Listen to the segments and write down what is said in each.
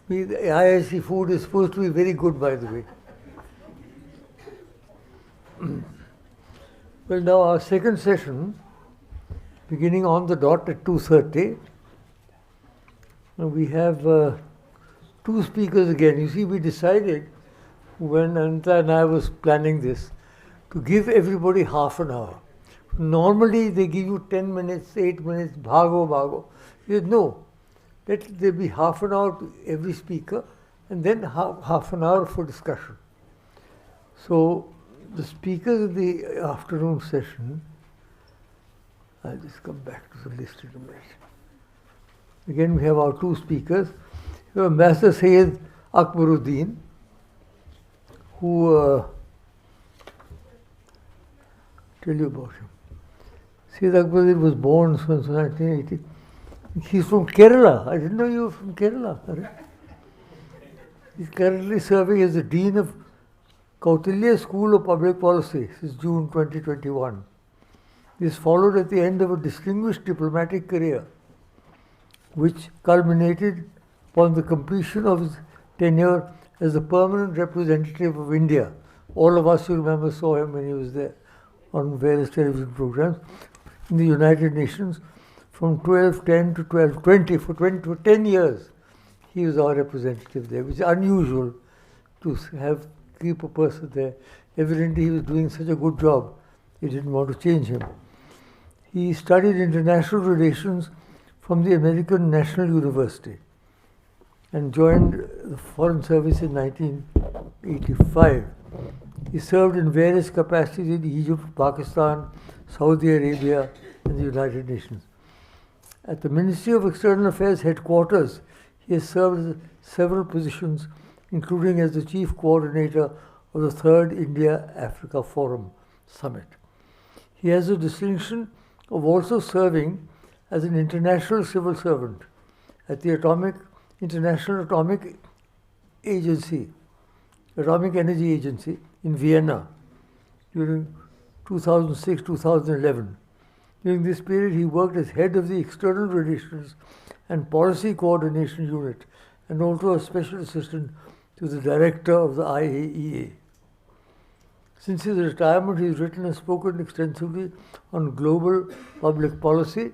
The IIC food is supposed to be very good, by the way. Well, now our second session, beginning on the dot at 2:30, we have two speakers again. You see, we decided when Anindita and I was planning this to give everybody half an hour. Normally they give you 10 minutes, 8 minutes, bhago. We said, no, let there be half an hour to every speaker and then half an hour for discussion. So the speakers of the afternoon session, I'll just come back to the list in a minute. Again, we have our two speakers. We have Master Syed Akbaruddin, who tell you about him. Syed Akbaruddin was born in 1980. He's from Kerala. I didn't know you were from Kerala. He's currently serving as the Dean of Kautilya School of Public Policy since June 2021. This followed at the end of a distinguished diplomatic career, which culminated upon the completion of his tenure as the permanent representative of India. All of us, you remember, saw him when he was there on various television programs in the United Nations from 1210 to 1220. For 10 years, he was our representative there, which is unusual to keep a person there. Evidently, he was doing such a good job, he didn't want to change him. He studied international relations from the American National University and joined the Foreign Service in 1985. He served in various capacities in Egypt, Pakistan, Saudi Arabia, and the United Nations. At the Ministry of External Affairs headquarters, he has served several positions, including as the chief coordinator of the Third India-Africa Forum Summit. He has the distinction of also serving as an international civil servant at the International Atomic Energy Agency in Vienna during 2006-2011. During this period, he worked as head of the External Relations and Policy Coordination Unit and also a special assistant to the director of the IAEA. Since his retirement, he has written and spoken extensively on global public policy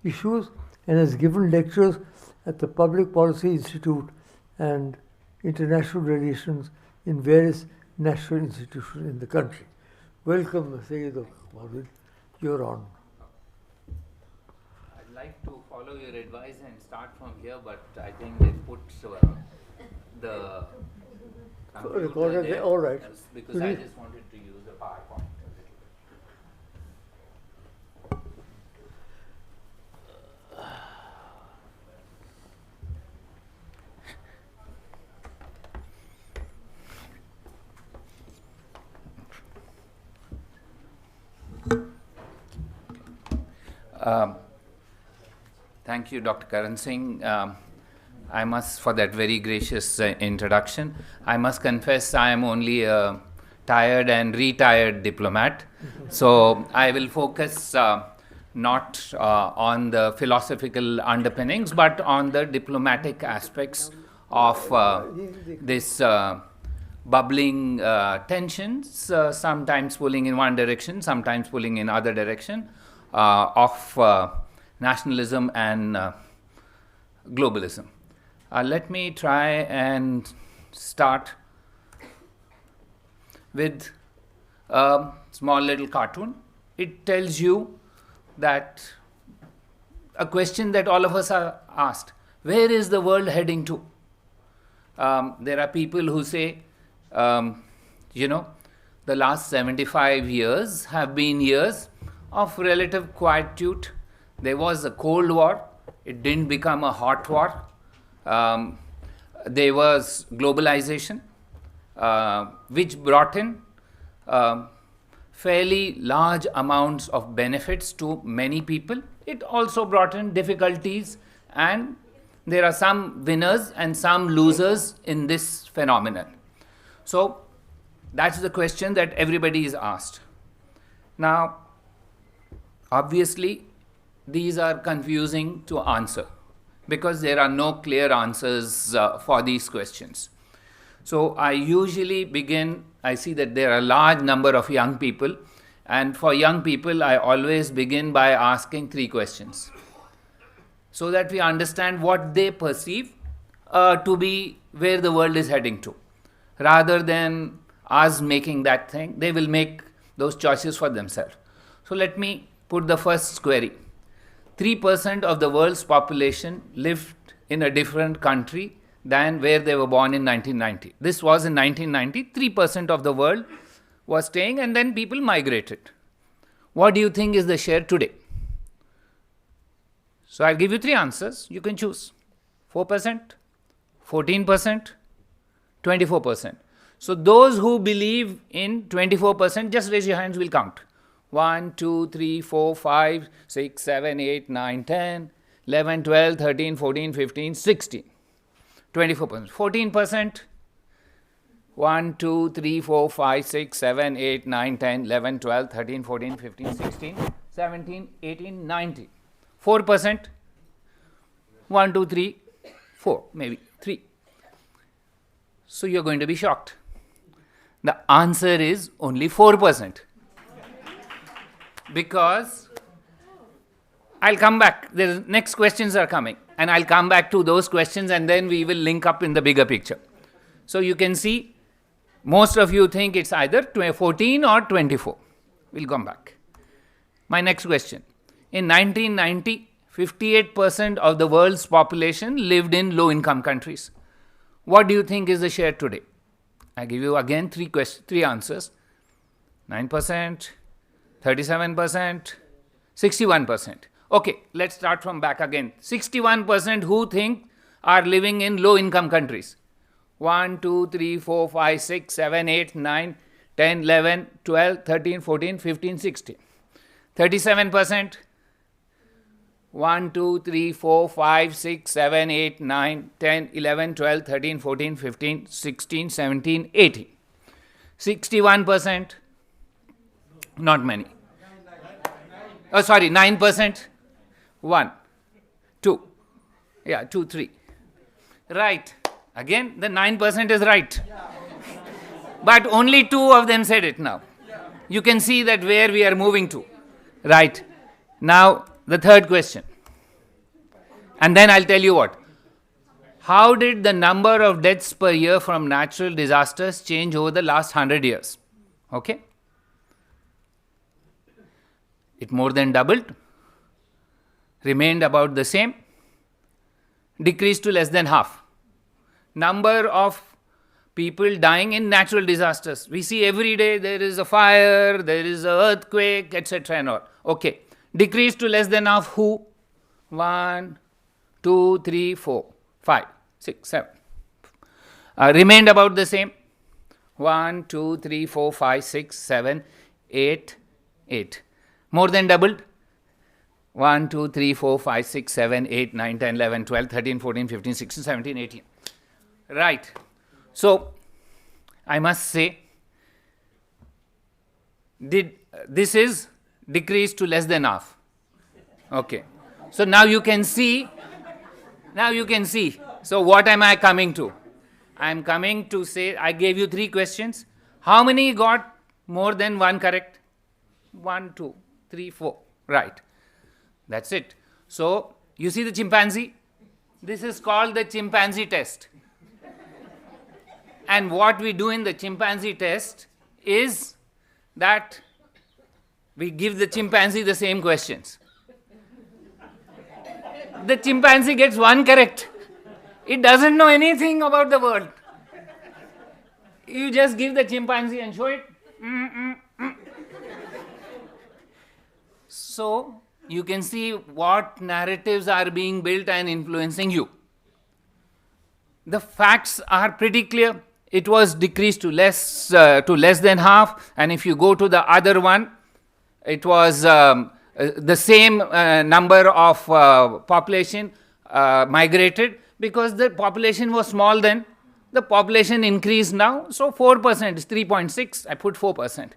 issues and has given lectures at the Public Policy Institute and International Relations in various national institutions in the country. Welcome, Syed Akbaruddin. You're on. I'd like to follow your advice and start from here, but I think they put the recorder there. All right. Because I just wanted to use a PowerPoint. Thank you, Dr. Karan Singh. I must, for that very gracious introduction. I must confess I am only a tired and retired diplomat. So I will focus not on the philosophical underpinnings, but on the diplomatic aspects of this bubbling tensions, sometimes pulling in one direction, sometimes pulling in other direction, of nationalism and globalism. Let me try and start with a small little cartoon. It tells you that a question that all of us are asked: where is the world heading to? There are people who say, the last 75 years have been years of relative quietude. There was a Cold War. It didn't become a hot war. There was globalization, which brought in fairly large amounts of benefits to many people. It also brought in difficulties, and there are some winners and some losers in this phenomenon. So that's the question that everybody is asked. Now, obviously, these are confusing to answer. because there are no clear answers for these questions. So I usually begin, I see that there are a large number of young people, and for young people I always begin by asking 3 questions, so that we understand what they perceive to be where the world is heading to. Rather than us making that thing, they will make those choices for themselves. So let me put the first query. 3% of the world's population lived in a different country than where they were born in 1990. This was in 1990, 3% of the world was staying, and then people migrated. What do you think is the share today? So I'll give you 3 answers. You can choose. 4%, 14%, 24%. So those who believe in 24%, just raise your hands, we'll count. 1, 2, 3, 4, 5, 6, 7, 8, 9, 10, 11, 12, 13, 14, 15, 16. 24%. 14%. 1, 2, 3, 4, 5, 6, 7, 8, 9, 10, 11, 12, 13, 14, 15, 16, 17, 18, 19. 4%. 1, 2, 3, 4, maybe 3. So you're going to be shocked. The answer is only 4%. Because I'll come back. The next questions are coming, and I'll come back to those questions, and then we will link up in the bigger picture. So you can see, most of you think it's either 14 or 24. We'll come back. My next question. In 1990, 58% of the world's population lived in low-income countries. What do you think is the share today? I give you again 3 answers. 9%, 37%, 61%. Okay, let's start from back again. 61% who think are living in low-income countries. 1, 2, 3, 4, 5, 6, 7, 8, 9, 10, 11, 12, 13, 14, 15, 16. 37%. 1, 2, 3, 4, 5, 6, 7, 8, 9, 10, 11, 12, 13, 14, 15, 16, 17, 18. 61%. Not many. Oh, sorry, 9%. 1, 2. Yeah, 2, 3. Right. Again, the 9% is right. But only 2 of them said it now. You can see that where we are moving to. Right. Now, the third question. And then I'll tell you what. How did the number of deaths per year from natural disasters change over the last 100 years? Okay. It more than doubled, remained about the same, decreased to less than half. Number of people dying in natural disasters. We see every day there is a fire, there is an earthquake, etc. and all. Okay. Decreased to less than half who? 1, 2, 3, 4, 5, 6, 7. Remained about the same. 1, 2, 3, 4, 5, 6, 7, 8, 8. More than doubled. 1, 2, 3, 4, 5, 6, 7, 8, 9, 10, 11, 12, 13, 14, 15, 16, 17, 18. Right. So, I must say, this is decreased to less than half. Okay. So now you can see. So what am I coming to? I am coming to say, I gave you 3 questions. How many got more than 1 correct? 1, 2, 3, 4. Right. That's it. So, you see the chimpanzee? This is called the chimpanzee test. And what we do in the chimpanzee test is that we give the chimpanzee the same questions. The chimpanzee gets 1 correct. It doesn't know anything about the world. You just give the chimpanzee and show it. So, you can see what narratives are being built and influencing you. The facts are pretty clear. It was decreased to less than half, and if you go to the other one, it was the same number of population migrated, because the population was small then. The population increased now, so 4% is 3.6. I put 4%.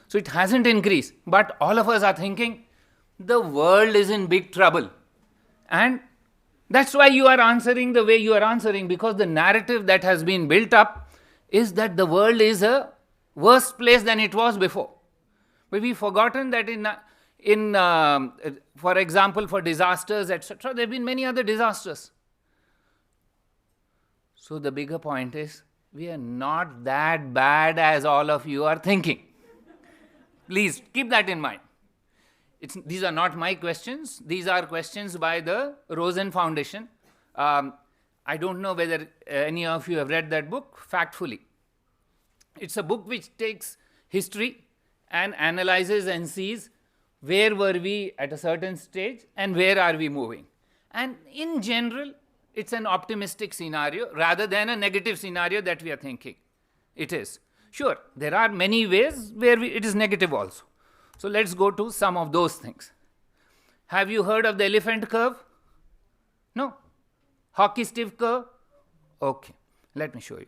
So it hasn't increased, but all of us are thinking the world is in big trouble, and That's why you are answering the way you are answering, because the narrative that has been built up is that the world is a worse place than it was before. But we've forgotten that for example, for disasters, etc., there have been many other disasters. So the bigger point is, we are not that bad as all of you are thinking. Please keep that in mind. These are not my questions. These are questions by the Rosen Foundation. I don't know whether any of you have read that book, Factfully. It's a book which takes history and analyzes and sees where were we at a certain stage and where are we moving. And in general, it's an optimistic scenario rather than a negative scenario that we are thinking. It is. Sure, there are many ways where it is negative also. So let's go to some of those things. Have you heard of the elephant curve? No? Hockey stick curve? Okay, let me show you.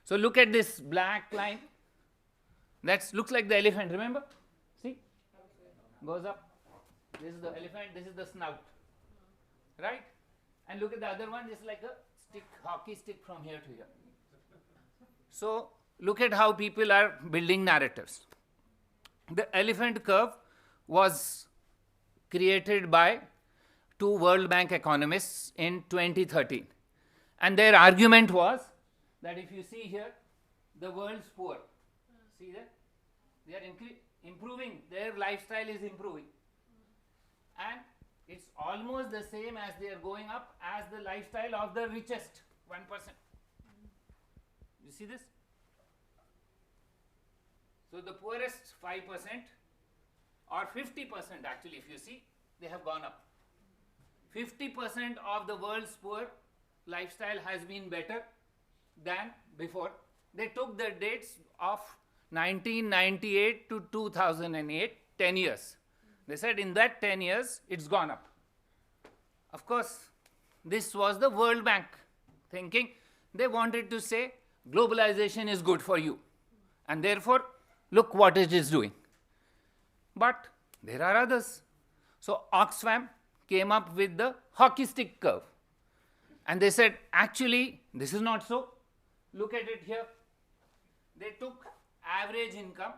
So look at this black line. That looks like the elephant, remember? See? Goes up. This is the elephant, this is the snout. Right? And look at the other one, it's like a stick, hockey stick from here to here. So look at how people are building narratives. The elephant curve was created by two World Bank economists in 2013. And their argument was that if you see here, the world's poor. See that? They are improving, their lifestyle is improving. And it's almost the same as they are going up as the lifestyle of the richest 1%. You see this? So the poorest 5% or 50% actually, if you see, they have gone up. 50% of the world's poor lifestyle has been better than before. They took the dates of 1998 to 2008, 10 years. They said in that 10 years, it's gone up. Of course, this was the World Bank thinking. They wanted to say globalization is good for you. And therefore, look what it is doing. But there are others. So Oxfam came up with the hockey stick curve. And they said, actually, this is not so. Look at it here. They took average income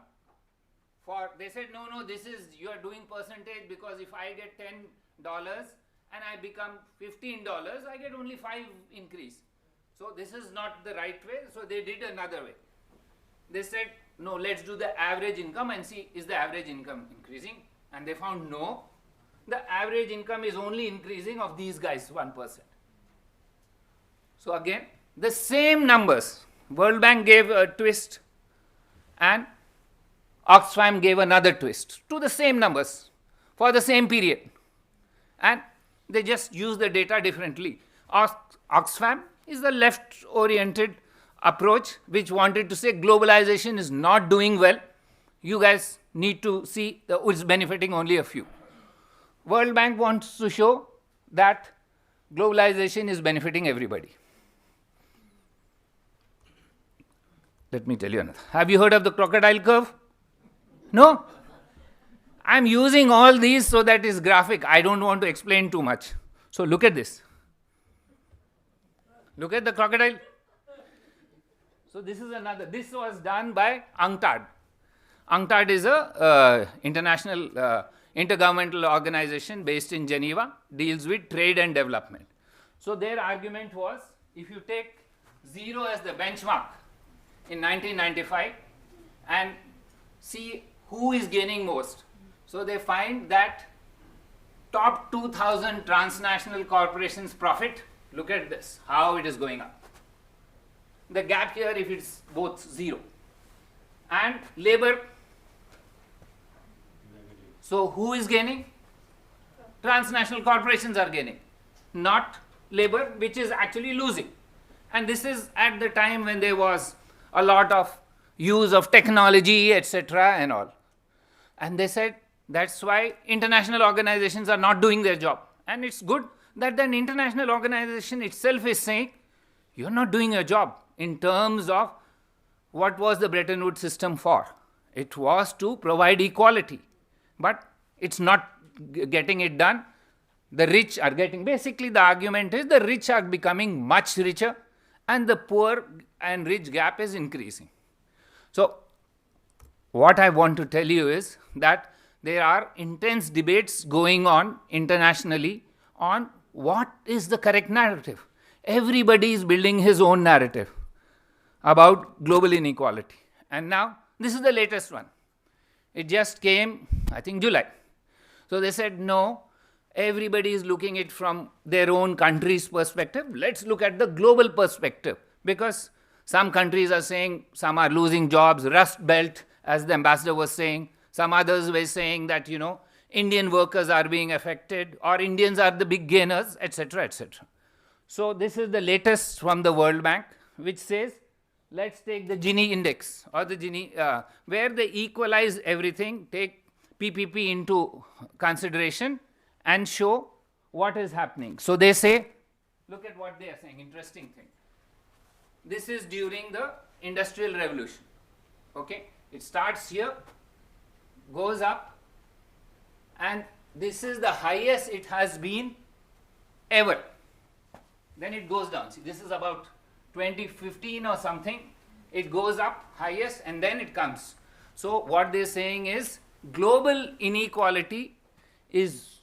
they said, no, this is, you are doing percentage, because if I get $10 and I become $15, I get only 5 increase. So this is not the right way. So they did another way. They said, no, let's do the average income and see, is the average income increasing? And they found no, the average income is only increasing of these guys 1%. So again, the same numbers. World Bank gave a twist and Oxfam gave another twist to the same numbers for the same period. And they just use the data differently. Oxfam is the left-oriented approach which wanted to say globalization is not doing well. You guys need to see it's benefiting only a few. World Bank wants to show that globalization is benefiting everybody. Let me tell you another. Have you heard of the crocodile curve? No? I'm using all these so that it's graphic. I don't want to explain too much. So look at this. Look at the crocodile. So this is another. This was done by UNCTAD. UNCTAD is a international intergovernmental organization based in Geneva, deals with trade and development. So their argument was, if you take 0 as the benchmark in 1995 and see who is gaining most. So they find that top 2,000 transnational corporations profit, look at this, how it is going up. The gap here, if it's both 0. And labor, so who is gaining? Transnational corporations are gaining, not labor, which is actually losing. And this is at the time when there was a lot of use of technology, etc. and all. And they said that's why international organizations are not doing their job. And it's good that an international organization itself is saying, you're not doing your job in terms of what was the Bretton Woods system for. It was to provide equality. But it's not getting it done. the rich are getting, basically the argument is the rich are becoming much richer and the poor and rich gap is increasing. So, what I want to tell you is that there are intense debates going on internationally on what is the correct narrative. Everybody is building his own narrative about global inequality. And now, this is the latest one. It just came, I think, July. So they said, no, everybody is looking at it from their own country's perspective. Let's look at the global perspective. Because some countries are saying some are losing jobs, Rust Belt, as the ambassador was saying. Some others were saying that, Indian workers are being affected or Indians are the big gainers, etc., etc. So this is the latest from the World Bank, which says, let's take the Gini index or the Gini, where they equalize everything, take PPP into consideration and show what is happening. So they say, look at what they are saying, interesting thing. This is during the Industrial Revolution. Okay, it starts here, goes up, and this is the highest it has been ever. Then it goes down. See, this is about 2015 or something. It goes up highest and then it comes. So what they're saying is global inequality is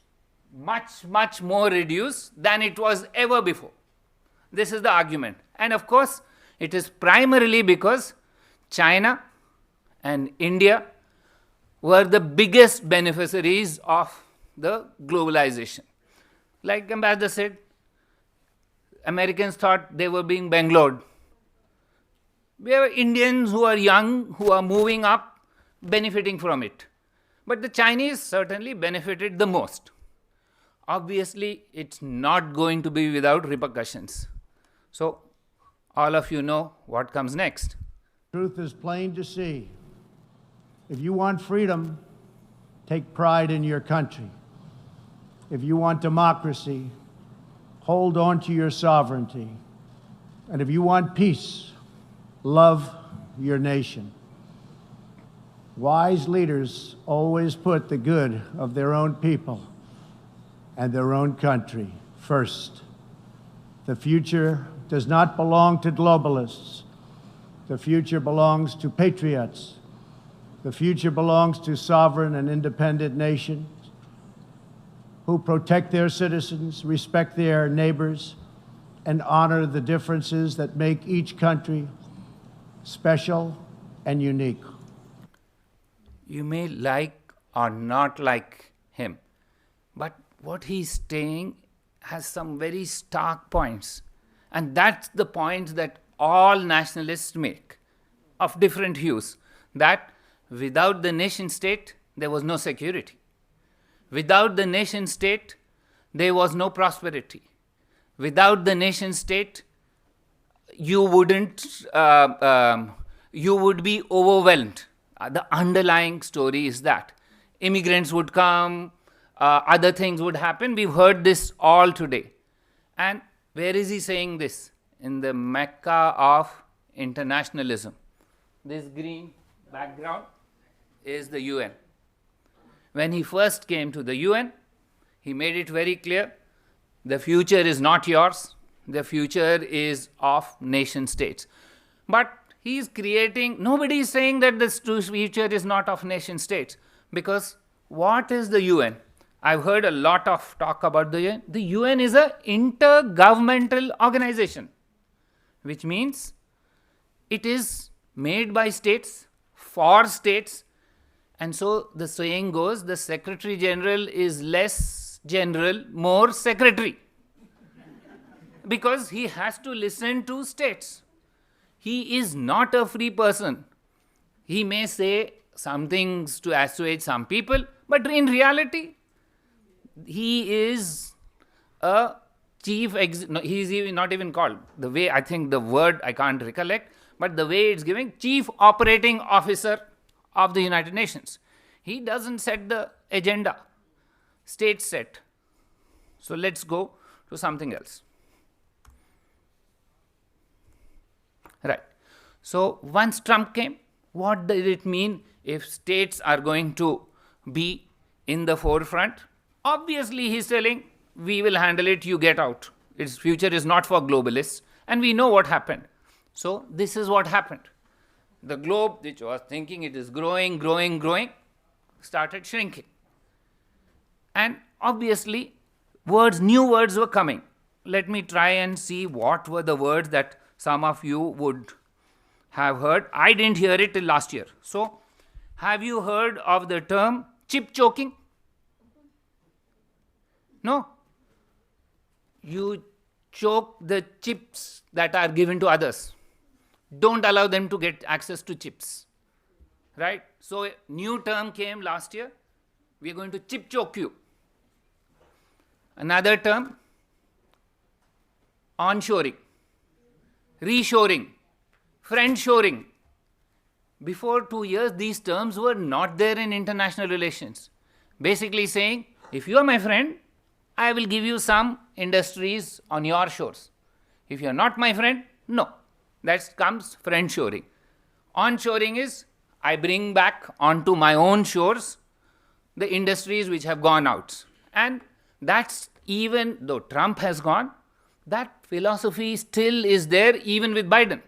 much, much more reduced than it was ever before. This is the argument. And of course, it is primarily because China and India were the biggest beneficiaries of the globalization. Like Ambassador said, Americans thought they were being Bangalored. We have Indians who are young, who are moving up, benefiting from it. But the Chinese certainly benefited the most. Obviously, it's not going to be without repercussions. So, all of you know what comes next. Truth is plain to see. If you want freedom, take pride in your country. If you want democracy, hold on to your sovereignty. And if you want peace, love your nation. Wise leaders always put the good of their own people and their own country first. The future does not belong to globalists. The future belongs to patriots. The future belongs to sovereign and independent nations who protect their citizens, respect their neighbors, and honor the differences that make each country special and unique. You may like or not like him, but what he's saying has some very stark points. And that's the point that all nationalists make of different hues, that without the nation state, there was no security. Without the nation state, there was no prosperity. Without the nation state, you would be overwhelmed. The underlying story is that immigrants would come, other things would happen. We've heard this all today. And where is he saying this? In the Mecca of internationalism. This green background is the UN. When he first came to the UN, he made it very clear, the future is not yours, the future is of nation states. But he is creating, nobody is saying that the future is not of nation states, because what is the UN? I've heard a lot of talk about the UN. The UN is an intergovernmental organization, which means it is made by states, for states, and so the saying goes, the Secretary General is less general, more secretary, because he has to listen to states. He is not a free person. He may say some things to assuage some people, but in reality, he is a chief, he is not even called, the way, I think the word I can't recollect, but the way it's giving, chief operating officer of the United Nations. He doesn't set the agenda, states set. So let's go to something else. Right. So once Trump came, what did it mean if states are going to be in the forefront? Obviously, he's telling we will handle it, you get out. Its future is not for globalists. And we know what happened. So this is what happened. The globe, which was thinking it is growing, started shrinking. And obviously, new words were coming. Let me try and see what were the words that some of you would have heard. I didn't hear it till last year. So, have you heard of the term chip choking? No. You choke the chips that are given to others. Don't allow them to get access to chips. Right? So, a new term came last year. We are going to chip choke you. Another term, onshoring, reshoring, friendshoring. Before 2 years, these terms were not there in international relations. Basically saying, if you are my friend, I will give you some industries on your shores. If you are not my friend, no. That comes friendshoring. Onshoring is, I bring back onto my own shores the industries which have gone out. And that's, even though Trump has gone, that philosophy still is there even with Biden.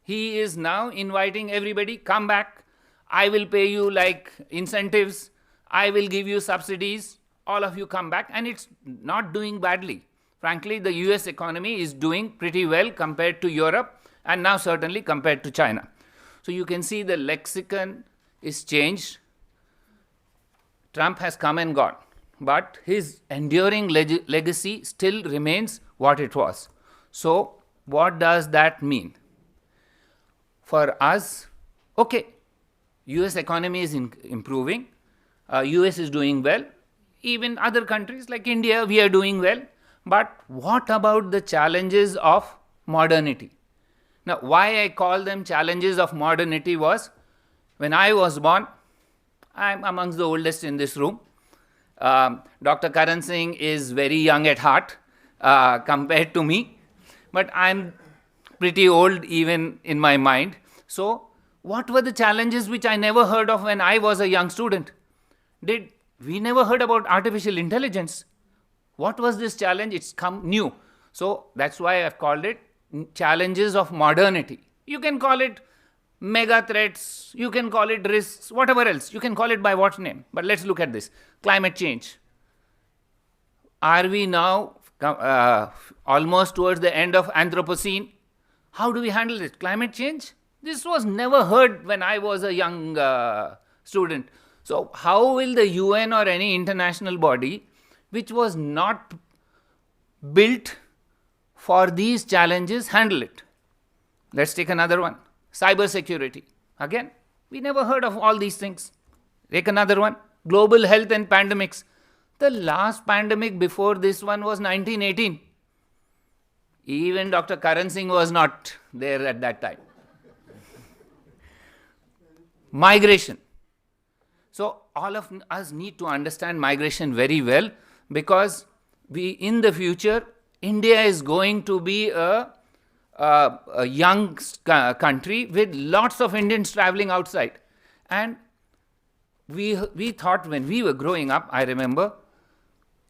He is now inviting everybody, come back, I will pay you like incentives, I will give you subsidies, all of you come back, and it's not doing badly. Frankly, the US economy is doing pretty well compared to Europe, and now certainly compared to China. So you can see the lexicon is changed. Trump has come and gone, but his enduring legacy still remains what it was. So what does that mean? For us, okay, US economy is improving, US is doing well, even other countries like India, we are doing well, but what about the challenges of modernity? Now, why I call them challenges of modernity was, when I was born, I'm amongst the oldest in this room. Dr. Karan Singh is very young at heart compared to me, but I'm pretty old even in my mind. So, what were the challenges which I never heard of when I was a young student? We never heard about artificial intelligence. What was this challenge? It's come new. So, that's why I've called it challenges of modernity. You can call it mega threats, you can call it risks, whatever else. You can call it by what name. But let's look at this. Climate change. Are we now almost towards the end of Anthropocene? How do we handle it? Climate change? This was never heard when I was a young student. So how will the UN or any international body, which was not built for these challenges, handle it? Let's take another one. Cyber security. Again, we never heard of all these things. Take another one. Global health and pandemics. The last pandemic before this one was 1918. Even Dr. Karan Singh was not there at that time. Migration. So all of us need to understand migration very well, because in the future, India is going to be a young country with lots of Indians traveling outside. And we thought when we were growing up, I remember,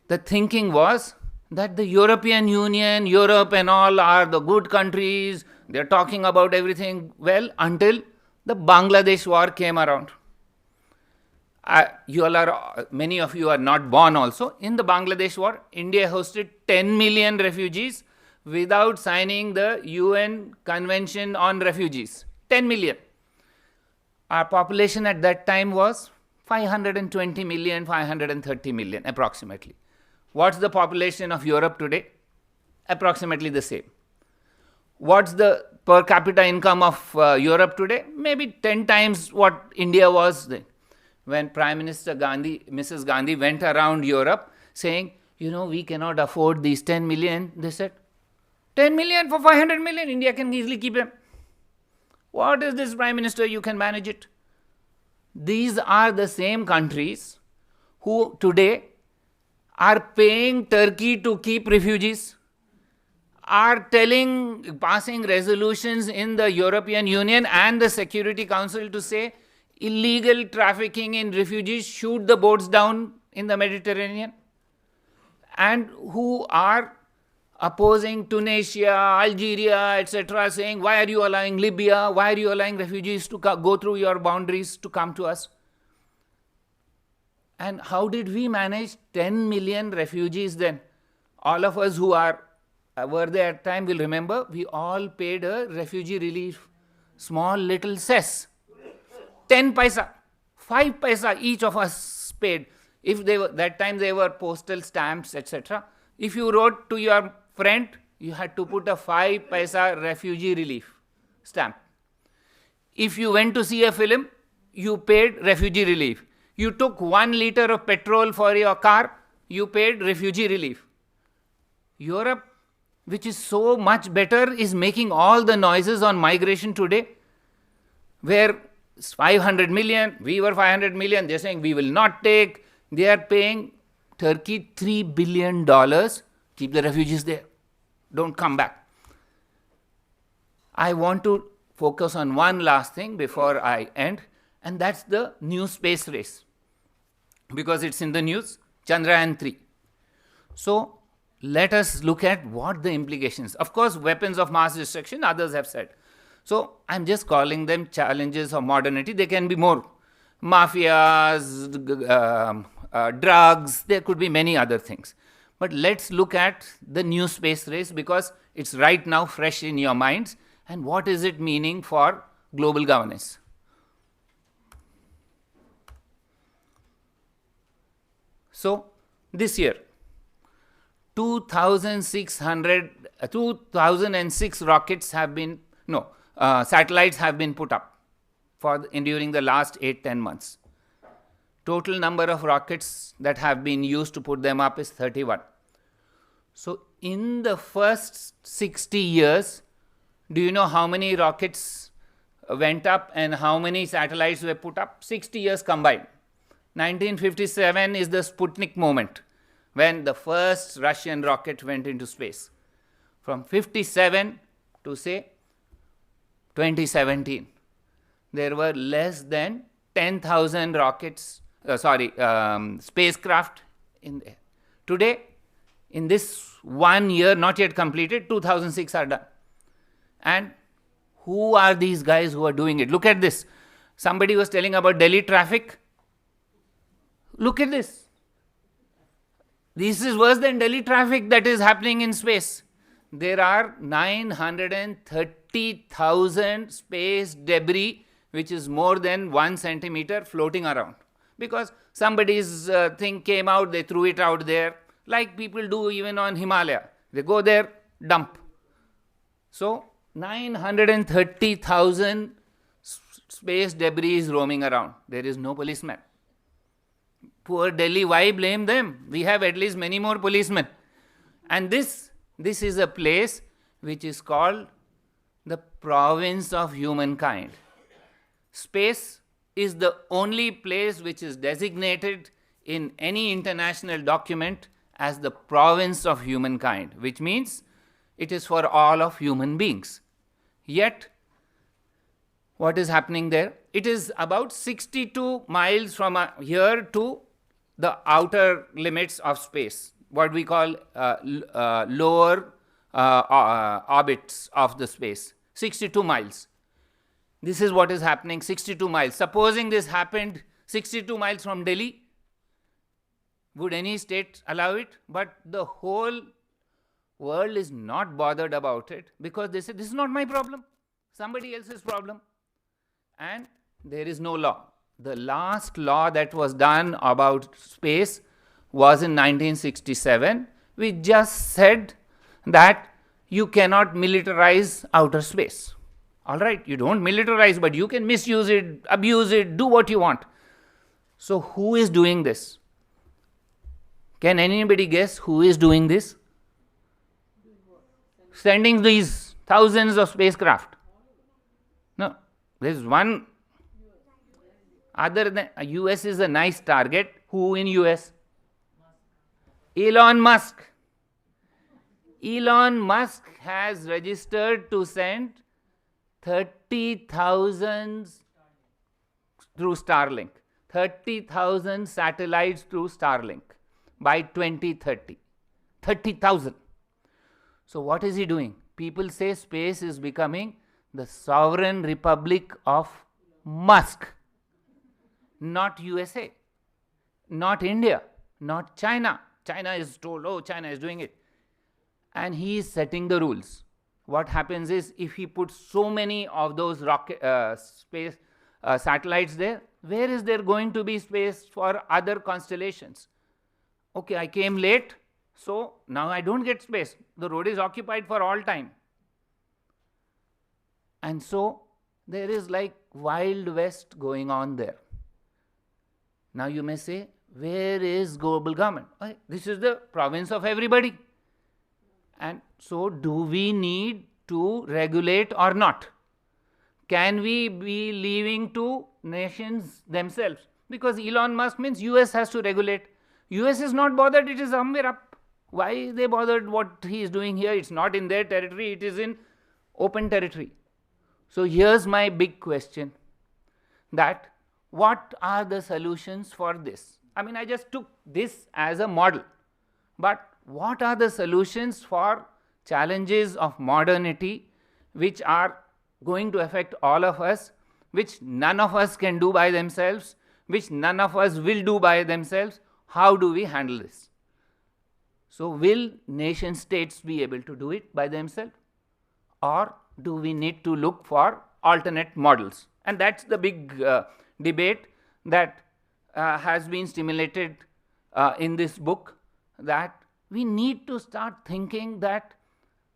the thinking was that the European Union, Europe and all are the good countries, they're talking about everything well, until the Bangladesh war came around. Many of you are not born also. In the Bangladesh war, India hosted 10 million refugees without signing the UN Convention on Refugees. 10 million. Our population at that time was 520 million, 530 million approximately. What's the population of Europe today? Approximately the same. What's the per capita income of Europe today? Maybe 10 times what India was then. When Prime Minister Mrs. Gandhi went around Europe saying, we cannot afford these 10 million, they said, 10 million for 500 million, India can easily keep them. What is this, Prime Minister? You can manage it. These are the same countries who today are paying Turkey to keep refugees, are passing resolutions in the European Union and the Security Council to say illegal trafficking in refugees, shoot the boats down in the Mediterranean. and who are opposing Tunisia, Algeria, etc., saying, why are you allowing Libya, why are you allowing refugees to go through your boundaries to come to us? And how did we manage 10 million refugees then? All of us who were there at the time will remember, we all paid a refugee relief, small little cess. 10 paisa, 5 paisa each of us paid. If they were, that time they were postal stamps, etc. If you wrote to your friend, you had to put a 5 paisa refugee relief stamp. If you went to see a film, you paid refugee relief. You took 1 liter of petrol for your car, you paid refugee relief. Europe, which is so much better, is making all the noises on migration today, where 500 million, we were 500 million, they're saying we will not take, they are paying Turkey $3 billion, keep the refugees there, don't come back. I want to focus on one last thing before I end, and that's the new space race, because it's in the news, Chandrayaan-3. So let us look at what the implications. Of course, weapons of mass destruction, others have said. So I'm just calling them challenges of modernity. They can be more mafias, drugs, there could be many other things. But let's look at the new space race, because it's right now fresh in your minds, and what is it meaning for global governance. So this year, 2006 rockets have been, satellites have been put up during the last 8-10 months. Total number of rockets that have been used to put them up is 31. So in the first 60 years, do you know how many rockets went up and how many satellites were put up? 60 years combined. 1957 is the Sputnik moment, when the first Russian rocket went into space. From 57 to say 2017, there were less than 10,000 spacecraft in there. Today, in this 1 year, not yet completed, 2006 are done. And who are these guys who are doing it? Look at this. Somebody was telling about Delhi traffic. Look at this. This is worse than Delhi traffic that is happening in space. There are 930,000 space debris, which is more than 1 centimeter, floating around. Because somebody's thing came out, they threw it out there, like people do even on Himalaya. They go there, dump. So 930,000 space debris is roaming around. There is no policeman. Poor Delhi, why blame them? We have at least many more policemen. And this is a place which is called the province of humankind. Space is the only place which is designated in any international document as the province of humankind, which means it is for all of human beings. Yet, what is happening there? It is about 62 miles from here to the outer limits of space, what we call lower orbits of the space, 62 miles. This is what is happening, 62 miles. Supposing this happened 62 miles from Delhi, would any state allow it? But the whole world is not bothered about it, because they say, this is not my problem, somebody else's problem. And there is no law. The last law that was done about space was in 1967, which just said that you cannot militarize outer space. All right, you don't militarize, but you can misuse it, abuse it, do what you want. So who is doing this? Can anybody guess who is doing this? Sending these thousands of spacecraft. No, there is one. Other than US is a nice target. Who in US? Elon Musk. Elon Musk has registered to send 30,000 through Starlink. 30,000 satellites through Starlink by 2030. 30,000. So what is he doing? People say space is becoming the sovereign republic of Musk. Not USA, not India, not China. China is told, oh, China is doing it. And he is setting the rules. What happens is, if he puts so many of those space satellites there, where is there going to be space for other constellations? Okay, I came late, so now I don't get space. The road is occupied for all time. And so there is like Wild West going on there. Now you may say, where is global government? This is the province of everybody. And so do we need to regulate or not? Can we be leaving to nations themselves? Because Elon Musk means US has to regulate. US is not bothered, it is somewhere up. Why they bothered what he is doing here? It's not in their territory, it is in open territory. So here's my big question, that what are the solutions for this? I mean, I just took this as a model, but what are the solutions for challenges of modernity which are going to affect all of us, which none of us can do by themselves, which none of us will do by themselves? How do we handle this? So will nation states be able to do it by themselves, or do we need to look for alternate models? And that's the big debate that has been stimulated in this book, that we need to start thinking that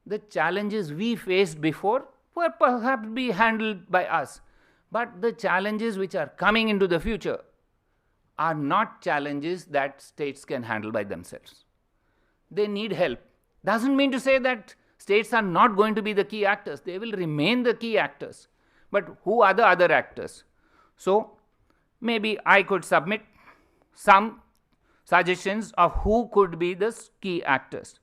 the challenges we faced before were perhaps be handled by us, but the challenges which are coming into the future are not challenges that states can handle by themselves. They need help. Doesn't mean to say that states are not going to be the key actors. They will remain the key actors. But who are the other actors? So maybe I could submit some suggestions of who could be the key actors.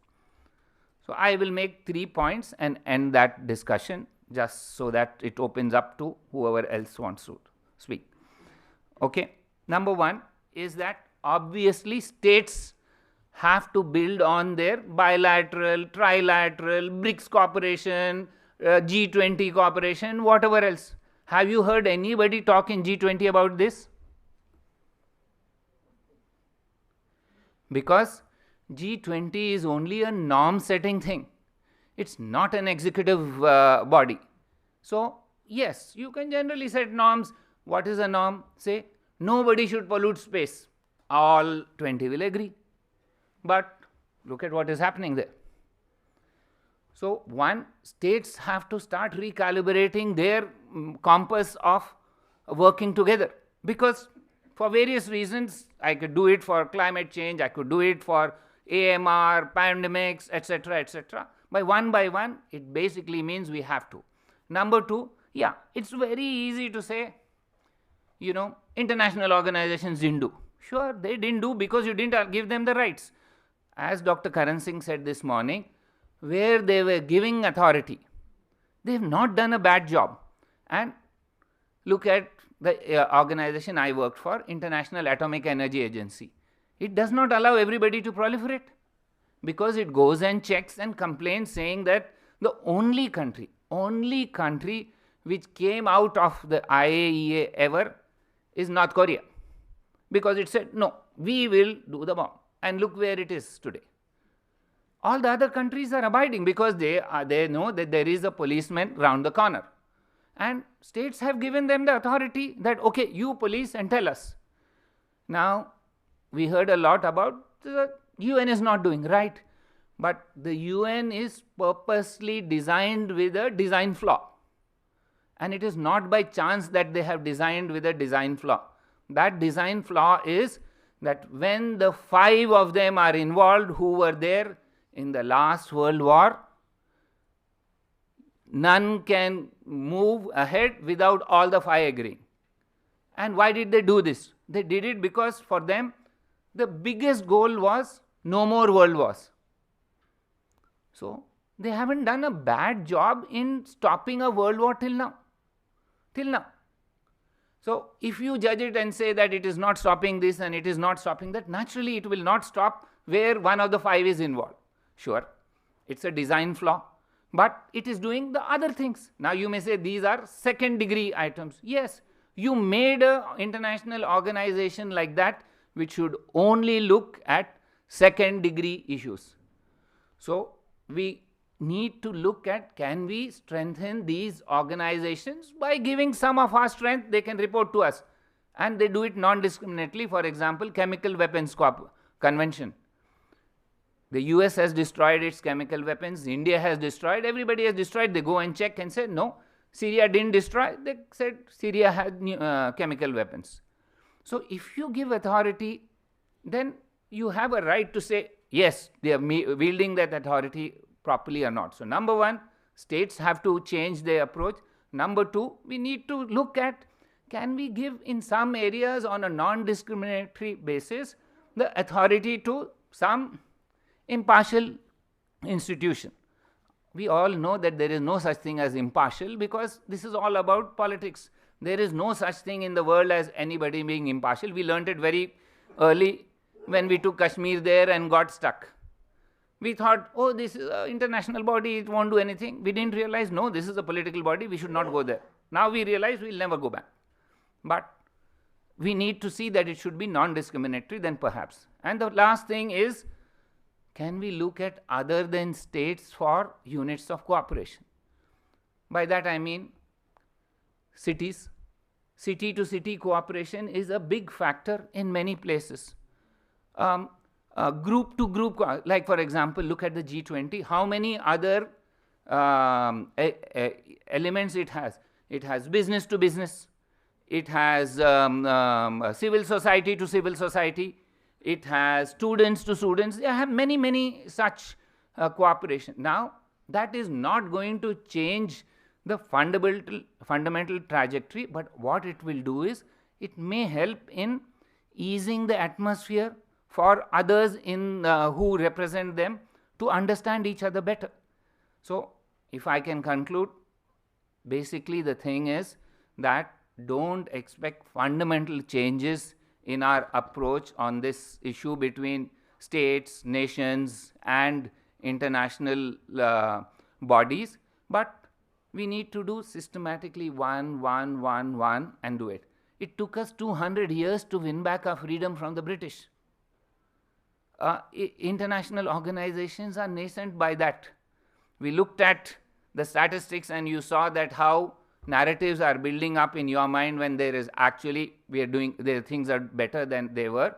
So I will make 3 points and end that discussion, just so that it opens up to whoever else wants to speak. Okay. Number 1 is that obviously states have to build on their bilateral, trilateral, BRICS cooperation, G20 cooperation, whatever else. Have you heard anybody talk in G20 about this? Because G20 is only a norm-setting thing. It's not an executive body. So, yes, you can generally set norms. What is a norm? Say, nobody should pollute space. All 20 will agree. But look at what is happening there. So, one, states have to start recalibrating their compass of working together, because for various reasons, I could do it for climate change, I could do it for AMR, pandemics, etc., etc. By one, it basically means we have to. Number 2, yeah, it's very easy to say, international organizations didn't do. Sure, they didn't do because you didn't give them the rights. As Dr. Karan Singh said this morning, where they were giving authority, they have not done a bad job. And look at the organization I worked for, International Atomic Energy Agency. It does not allow everybody to proliferate, because it goes and checks and complains, saying that the only country which came out of the IAEA ever is North Korea, because it said, no, we will do the bomb. And look where it is today. All the other countries are abiding because they know that there is a policeman round the corner. And states have given them the authority that, okay, you police and tell us. Now, we heard a lot about the UN is not doing right, but the UN is purposely designed with a design flaw. And it is not by chance that they have designed with a design flaw. That design flaw is that when the 5 of them are involved who were there in the last World War, none can move ahead without all the 5 agreeing. And why did they do this? They did it because for them, the biggest goal was no more world wars. So, they haven't done a bad job in stopping a world war till now. So, if you judge it and say that it is not stopping this and it is not stopping that, naturally it will not stop where one of the 5 is involved. Sure, it's a design flaw, but it is doing the other things. Now you may say these are second degree items. Yes, you made an international organization like that which should only look at second degree issues. So we need to look at, can we strengthen these organizations by giving some of our strength? They can report to us, and they do it non-discriminately. For example, Chemical Weapons Convention. The US has destroyed its chemical weapons, India has destroyed, everybody has destroyed. They go and check and say, no, Syria didn't destroy. They said Syria had chemical weapons. So if you give authority, then you have a right to say, yes, they are wielding that authority properly or not. So number one, states have to change their approach. Number two, we need to look at, can we give in some areas on a non-discriminatory basis the authority to some impartial institution. We all know that there is no such thing as impartial, because this is all about politics. There is no such thing in the world as anybody being impartial. We learned it very early when we took Kashmir there and got stuck. We thought, oh, this is an international body, it won't do anything. We didn't realize, no, this is a political body, we should not go there. Now we realize we'll never go back. But we need to see that it should be non-discriminatory then perhaps. And the last thing is, can we look at other than states for units of cooperation? By that I mean cities. City to city cooperation is a big factor in many places. Group to group, like for example, look at the G20, how many other elements it has. It has business to business, it has civil society to civil society, it has students to students. They have many, many such cooperation. Now, that is not going to change the fundamental trajectory, but what it will do is, it may help in easing the atmosphere for others in who represent them to understand each other better. So, if I can conclude, basically the thing is that don't expect fundamental changes in our approach on this issue between states, nations and international bodies, but we need to do systematically one and do it. It took us 200 years to win back our freedom from the British. International organizations are nascent by that. We looked at the statistics and you saw that how narratives are building up in your mind when there is actually, things are better than they were.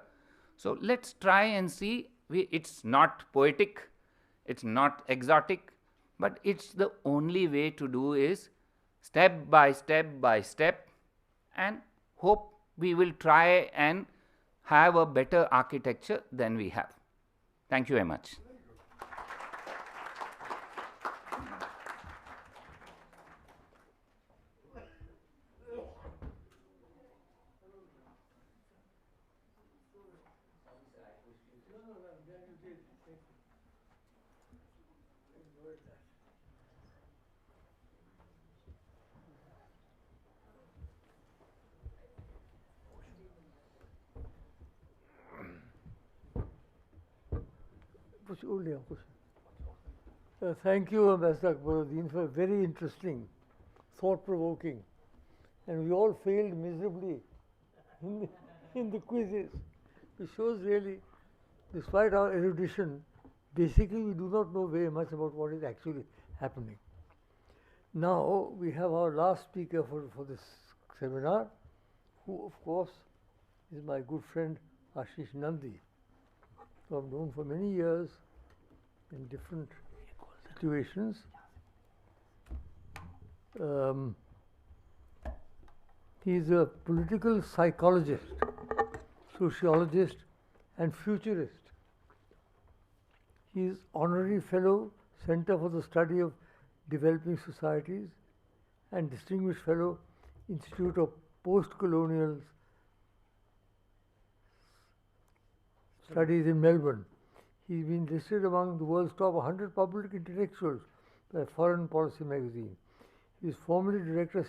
So let's try and see, it's not poetic, it's not exotic, but it's the only way to do is step by step, and hope we will try and have a better architecture than we have. Thank you very much. Thank you, Ambassador Akbaruddin, for very interesting, thought-provoking, and we all failed miserably in the quizzes, which shows really, despite our erudition, basically we do not know very much about what is actually happening. Now we have our last speaker for this seminar, who of course is my good friend Ashis Nandy, who I've known for many years in different situations. He is a political psychologist, sociologist and futurist. He is Honorary Fellow, Center for the Study of Developing Societies, and Distinguished Fellow, Institute of Post-Colonial Studies in Melbourne. He's been listed among the world's top 100 public intellectuals by Foreign Policy magazine. He is formerly Director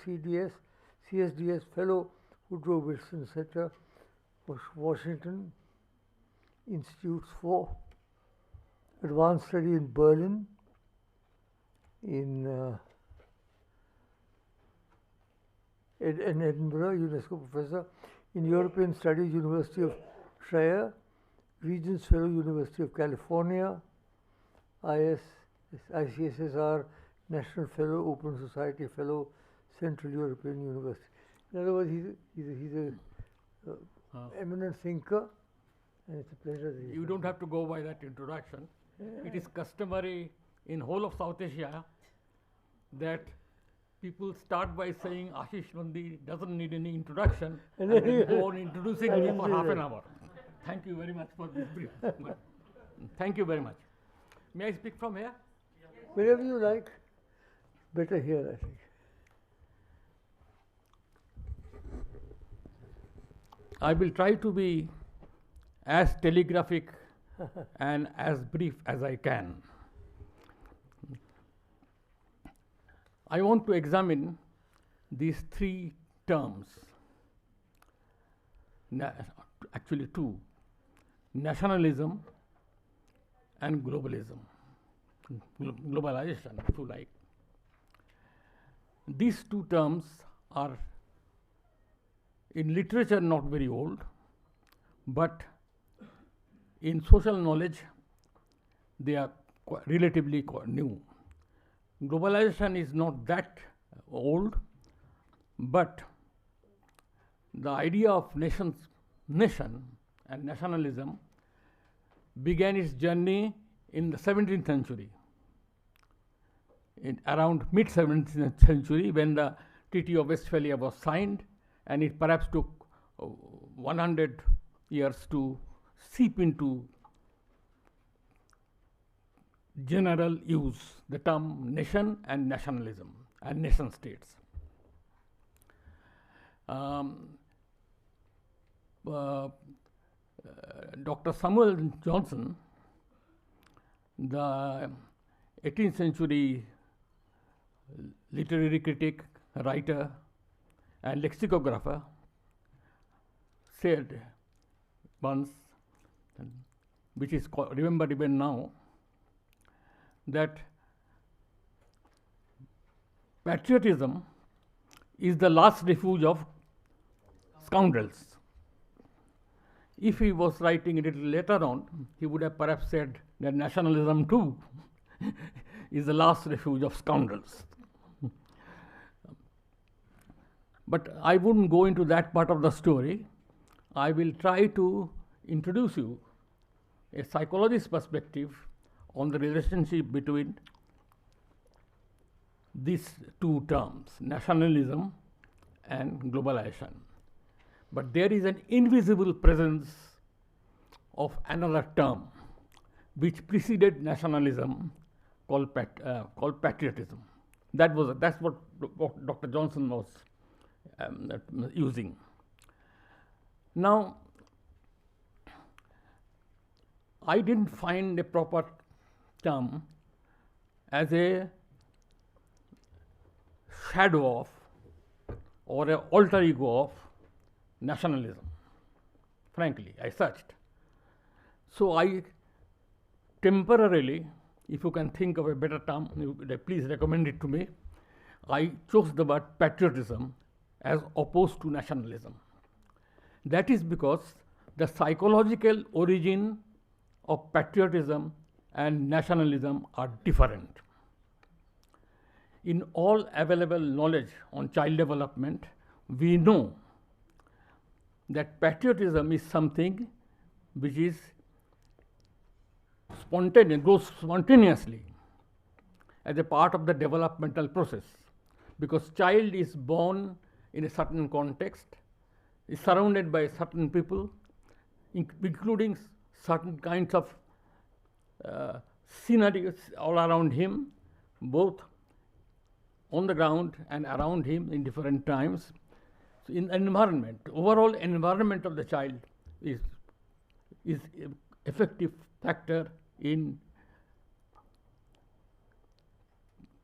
CSDS Fellow Woodrow Wilson Center for Washington Institutes for advanced study in Berlin, in Edinburgh, UNESCO professor, in European Studies, University of Trier, Regents Fellow, University of California, ICSSR, National Fellow, Open Society Fellow, Central European University. In other words, he's a eminent thinker, and it's a pleasure. You don't have to go by that introduction. It is customary in whole of South Asia that people start by saying Ashis Nandy doesn't need any introduction, and then go on introducing me for half an hour. Thank you very much for this brief. Thank you very much. May I speak from here? Wherever you like. Better here, I think. I will try to be as telegraphic and as brief as I can. I want to examine these three terms, actually two, nationalism and globalism, globalization, if you like. These two terms are in literature not very old, but in social knowledge they are relatively new. Globalization is not that old, but the idea of nation and nationalism began its journey in the 17th century, around mid-17th century, when the Treaty of Westphalia was signed, and it perhaps took 100 years to seep into general use, the term nation and nationalism and nation states. Dr. Samuel Johnson, the 18th century literary critic, writer, and lexicographer, said once, which is remembered even now, that patriotism is the last refuge of scoundrels. If he was writing a little later on, he would have perhaps said that nationalism too is the last refuge of scoundrels. But I wouldn't go into that part of the story. I will try to introduce you a psychologist's perspective on the relationship between these two terms, nationalism and globalization. But there is an invisible presence of another term which preceded nationalism called patriotism. That's what Dr. Johnson was using. Now, I didn't find a proper term as a shadow of or an alter ego of nationalism. Frankly, I searched. So I temporarily, if you can think of a better term, please recommend it to me. I chose the word patriotism as opposed to nationalism. That is because the psychological origin of patriotism and nationalism are different. In all available knowledge on child development, we know that patriotism is something which is spontaneous, grows spontaneously as a part of the developmental process, because child is born in a certain context, is surrounded by certain people, including certain kinds of scenarios all around him, both on the ground and around him in different times. So in environment, overall environment of the child is effective factor in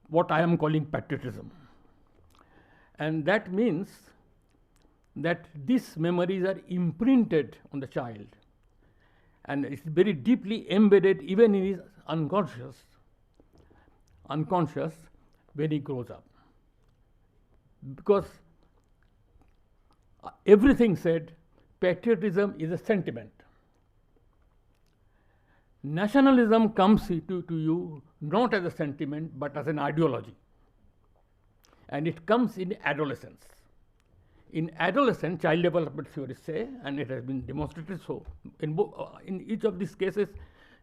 what I am calling patriotism. And that means that these memories are imprinted on the child and it's very deeply embedded even in his unconscious when he grows up. Because everything said, patriotism is a sentiment. Nationalism comes to you not as a sentiment but as an ideology. And it comes in adolescence. In adolescence, child development theorists say, and it has been demonstrated so, in each of these cases,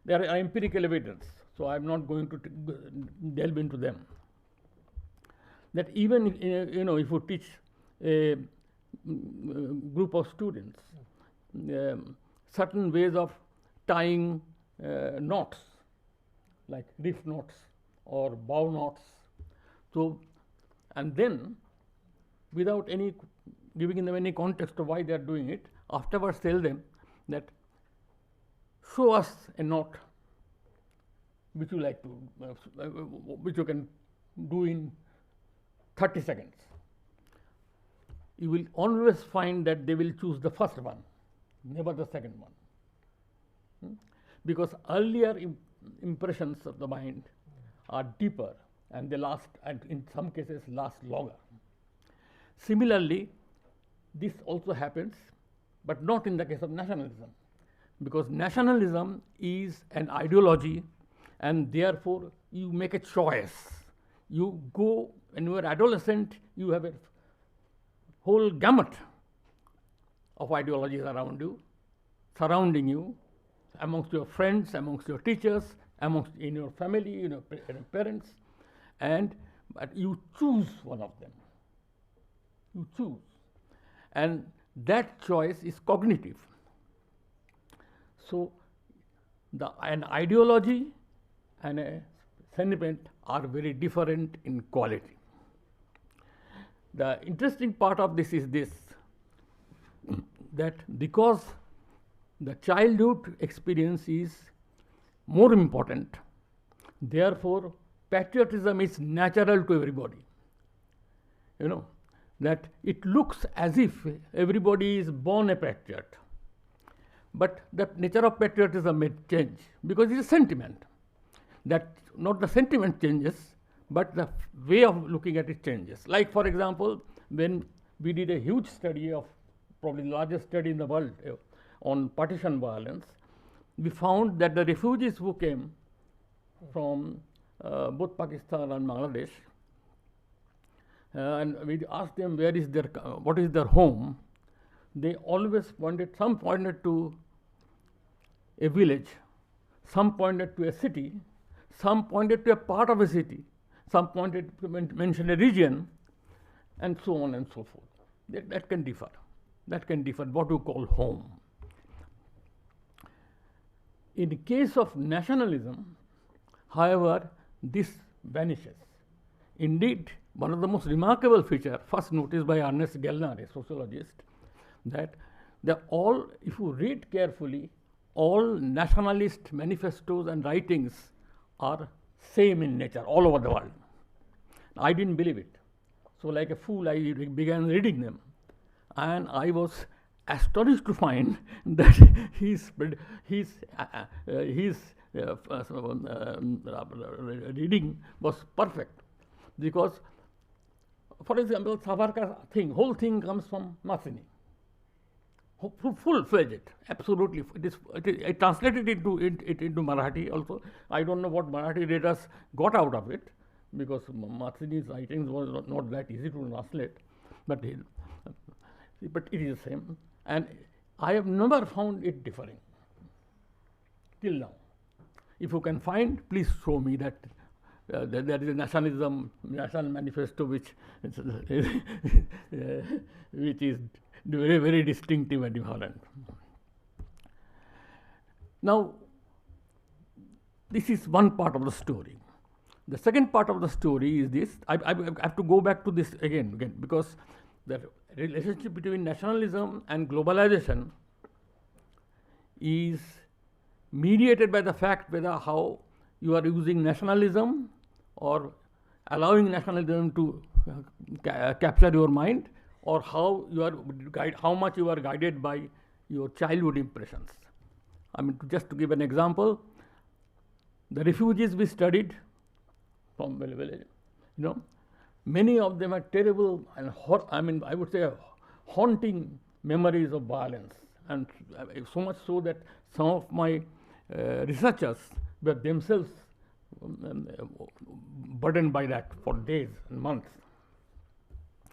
there are empirical evidence, so I am not going to delve into them. That even if you teach a group of students certain ways of tying knots, like reef knots or bow knots, so, and then without any giving them any context of why they are doing it, afterwards tell them that show us a knot which you like to, which you can do in 30 seconds. You will always find that they will choose the first one, never the second one. Because earlier impressions of the mind are deeper and they last, and in some cases last longer. Similarly, this also happens, but not in the case of nationalism, because nationalism is an ideology, and therefore you make a choice. You go, when you are adolescent, you have a whole gamut of ideologies around you, surrounding you, amongst your friends, amongst your teachers, amongst in your family, in your parents, but you choose one of them. You choose. And that choice is cognitive. So, an ideology and a sentiment are very different in quality. The interesting part of this is this, that because the childhood experience is more important, therefore patriotism is natural to everybody. That it looks as if everybody is born a patriot. But the nature of patriotism may change because it's a sentiment. That not the sentiment changes, but the way of looking at it changes. Like, for example, when we did a huge study of, probably the largest study in the world on partition violence, we found that the refugees who came from both Pakistan and Bangladesh, and we asked them what is their home, they always some pointed to a village, some pointed to a city, some pointed to a part of a city, some pointed to mention a region, and so on and so forth. That can differ. That can differ, what you call home. In the case of nationalism, however, this vanishes. Indeed, one of the most remarkable features, first noticed by Ernest Gellner, a sociologist, that if you read carefully, all nationalist manifestos and writings are same in nature all over the world. I didn't believe it. So like a fool, I began reading them. And I was astonished to find that his reading was perfect. Because, for example, Savarkar's whole thing comes from Mazzini. Full-fledged, absolutely. I translated it into Marathi also. I don't know what Marathi readers got out of it, because Mazzini's writings was not that easy to translate, but it is the same. And I have never found it differing till now. If you can find, please show me that there is a national manifesto which is very, very distinctive and different. Now, this is one part of the story. The second part of the story is this. I have to go back to this again, because the relationship between nationalism and globalization is mediated by the fact whether how you are using nationalism or allowing nationalism to capture your mind, or how much you are guided by your childhood impressions. I mean, just to give an example, the refugees we studied from village, many of them had terrible and I would say haunting memories of violence, and so much so that some of my researchers were themselves burdened by that for days and months.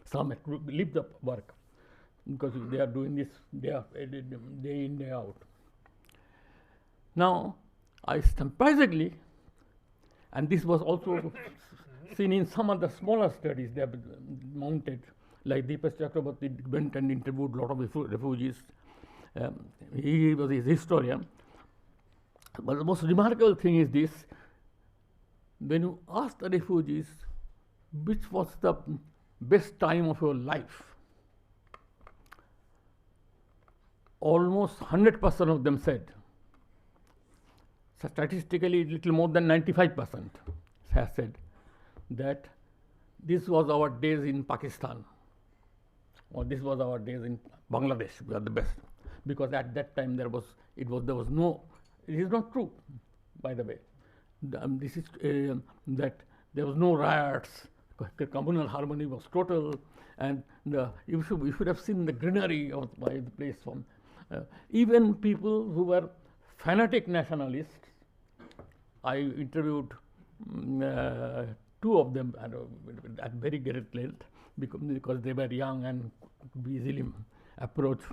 Some had to leave the work because they are doing this day in, day out. Now, I surprisingly, and this was also seen in some of the smaller studies they have mounted, like Deepak Chakraborty went and interviewed a lot of refugees. He was a historian. But the most remarkable thing is this: when you ask the refugees which was the best time of your life, almost 100% of them said, statistically little more than 95% has said that this was our days in Pakistan, or this was our days in Bangladesh. We are the best, because at that time there was no. It is not true, by the way. This is that there was no riots. The communal harmony was total, and you should have seen the greenery of the place. From even people who were fanatic nationalists. I interviewed two of them at very great length because they were young and could be easily approached.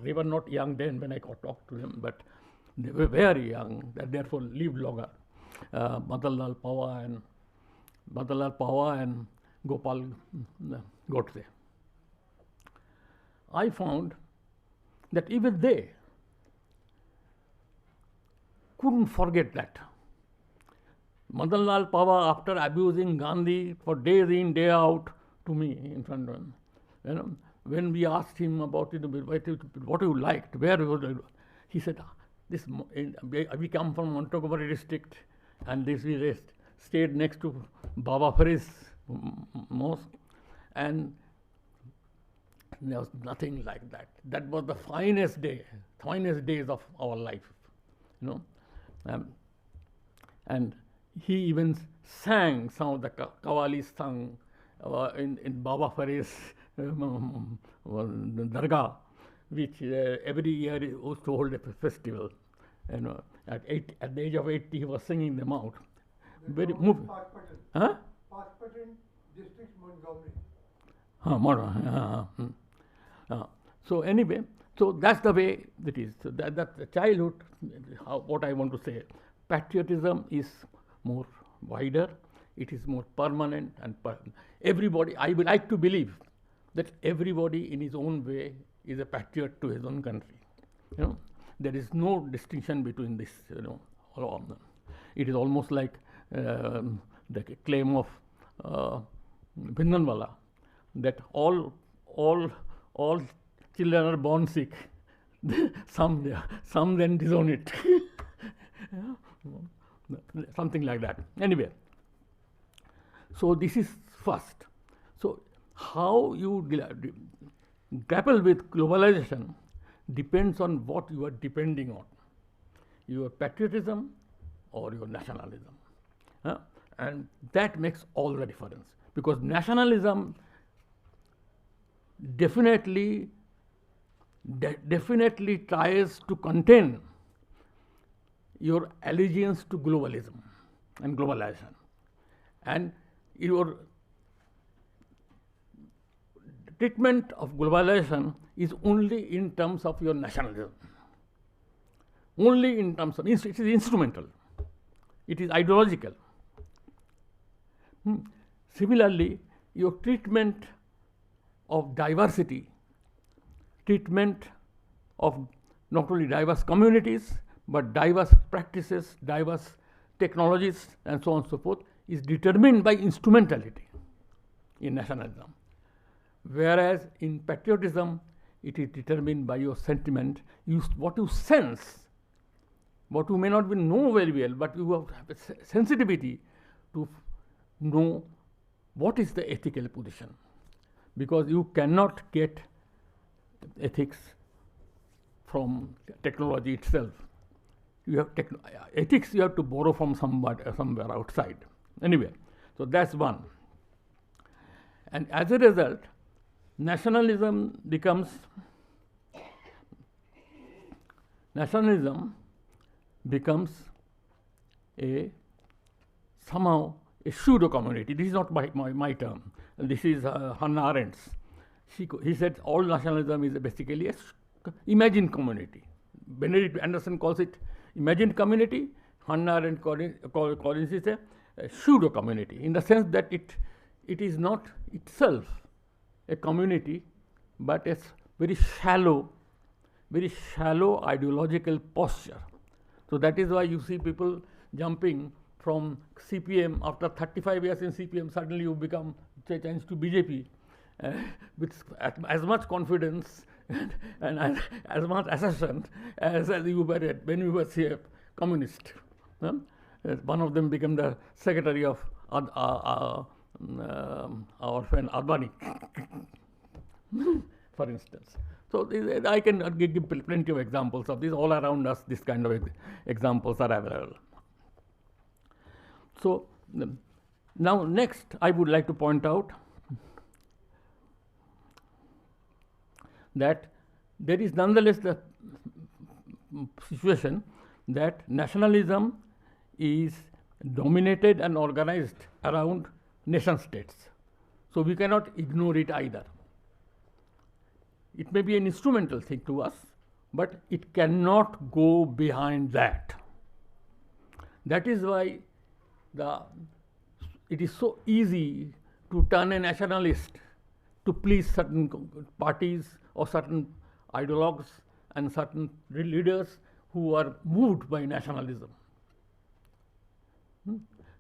They were not young then when I talked to them, but they were very young, and therefore lived longer. Madanlal Pava and Gopal Godse. I found that even they couldn't forget that. Madanlal Pava, after abusing Gandhi for days in, day out to me in front of him, when we asked him about it, what you liked, where was it, he said, we come from Montgomery district, and we stayed next to Baba Farid's mosque, and there was nothing like that. That was the finest days of our life, and he even sang some of the qawwalis sung in Baba Farid's dargah, which every year he used to hold a festival. At the age of 80, he was singing them out. Very moving. Huh? Pakistan district, Montgomery. So anyway, so that's the way it is. So that's the childhood. What I want to say, patriotism is more wider. It is more permanent and everybody. I would like to believe that everybody in his own way is a patriot to his own country. There is no distinction between this. All of them. It is almost like the claim of Bhindanwala that all children are born sick. some then disown it. Something like that. Anyway, so this is first. So how you grapple with globalization depends on what you are depending on, your patriotism or your nationalism. And that makes all the difference, because nationalism definitely tries to contain your allegiance to globalism and globalization, and your treatment of globalization is only in terms of your nationalism, only in terms of, it is instrumental, it is ideological. Similarly, your treatment of diversity, treatment of not only diverse communities, but diverse practices, diverse technologies, and so on and so forth, is determined by instrumentality in nationalism. Whereas in patriotism, it is determined by your sentiment, what you sense, what you may not even know very well, but you have a sensitivity to know what is the ethical position, because you cannot get ethics from technology itself. You have ethics you have to borrow from somewhere outside. Anyway, so that's one. And as a result, nationalism becomes somehow a pseudo community. This is not my term. This is Hannah Arendt's. He said all nationalism is basically a imagined community. Benedict Anderson calls it imagined community. Hannah Arendt calls it a pseudo community, in the sense that it is not itself a community, but a very shallow ideological posture. So that is why you see people jumping from CPM after 35 years in CPM. Suddenly you become change to BJP with as much confidence and as much assertion as you were when you were a communist. One of them became the secretary of our friend Advani, for instance. So I can give plenty of examples of this. All around us, this kind of examples are available. So now next I would like to point out that there is nonetheless the situation that nationalism is dominated and organized around nation states. So we cannot ignore it either. It may be an instrumental thing to us, but it cannot go behind that. That is why it is so easy to turn a nationalist to please certain parties or certain ideologues and certain leaders who are moved by nationalism.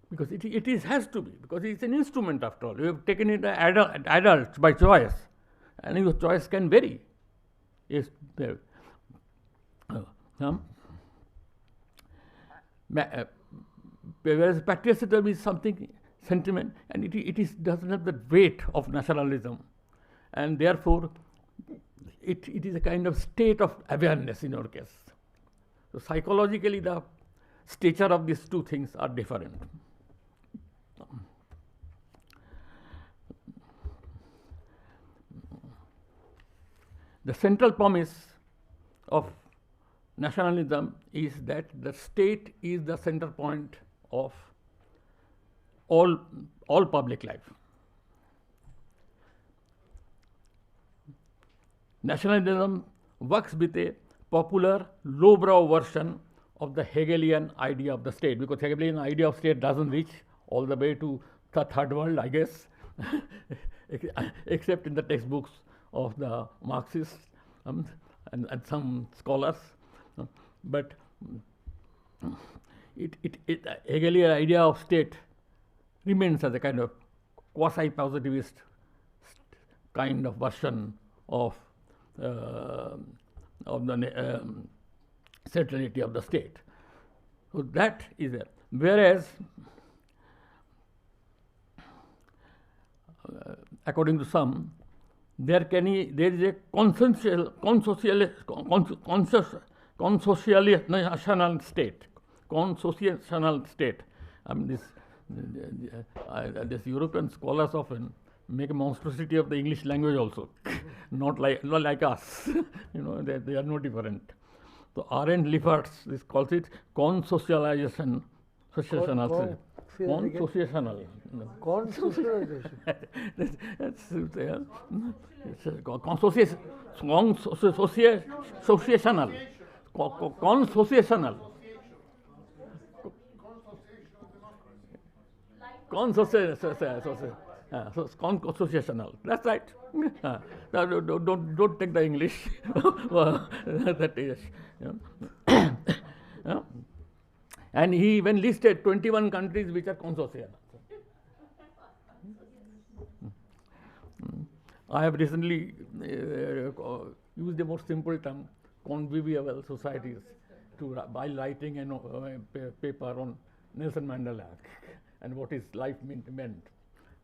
Because it has to be, because it's an instrument after all. You have taken it adult by choice, and your choice can vary. Yes, whereas patriotism is something sentiment, and it doesn't have the weight of nationalism, and therefore it is a kind of state of awareness in our case. So psychologically, the stature of these two things are different. The central promise of nationalism is that the state is the center point of all public life. Nationalism works with a popular lowbrow version of the Hegelian idea of the state, because Hegelian idea of state doesn't reach all the way to the third world, I guess, except in the textbooks of the Marxists and some scholars. But Hegelian idea of state remains as a kind of quasi-positivist kind of version of the centrality of the state. So that is there. Whereas, according to some, there is a consociational state. Consociational state. I mean, this European scholars often make a monstrosity of the English language also, not like us. They are no different. So Arendt this calls it consocialization. Consociational. Consocialization. Consociational. That's right. Don't take the English. That is. And he even listed 21 countries which are consocial. I have recently used a more simple term, convivial societies, by writing a paper on Nelson Mandela and what his life meant.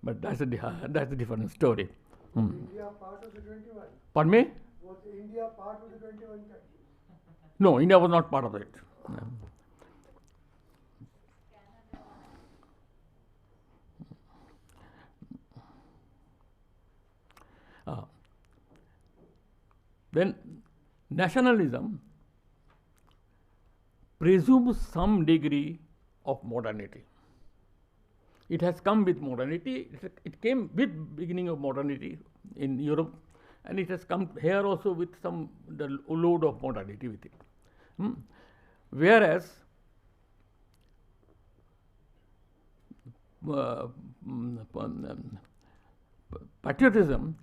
But that's a different story. Was India part of the 21? Pardon me? Was India part of the 21 countries? No, India was not part of it. Then nationalism presumes some degree of modernity. It has come with modernity. It came with beginning of modernity in Europe, and it has come here also with the load of modernity with it. Whereas patriotism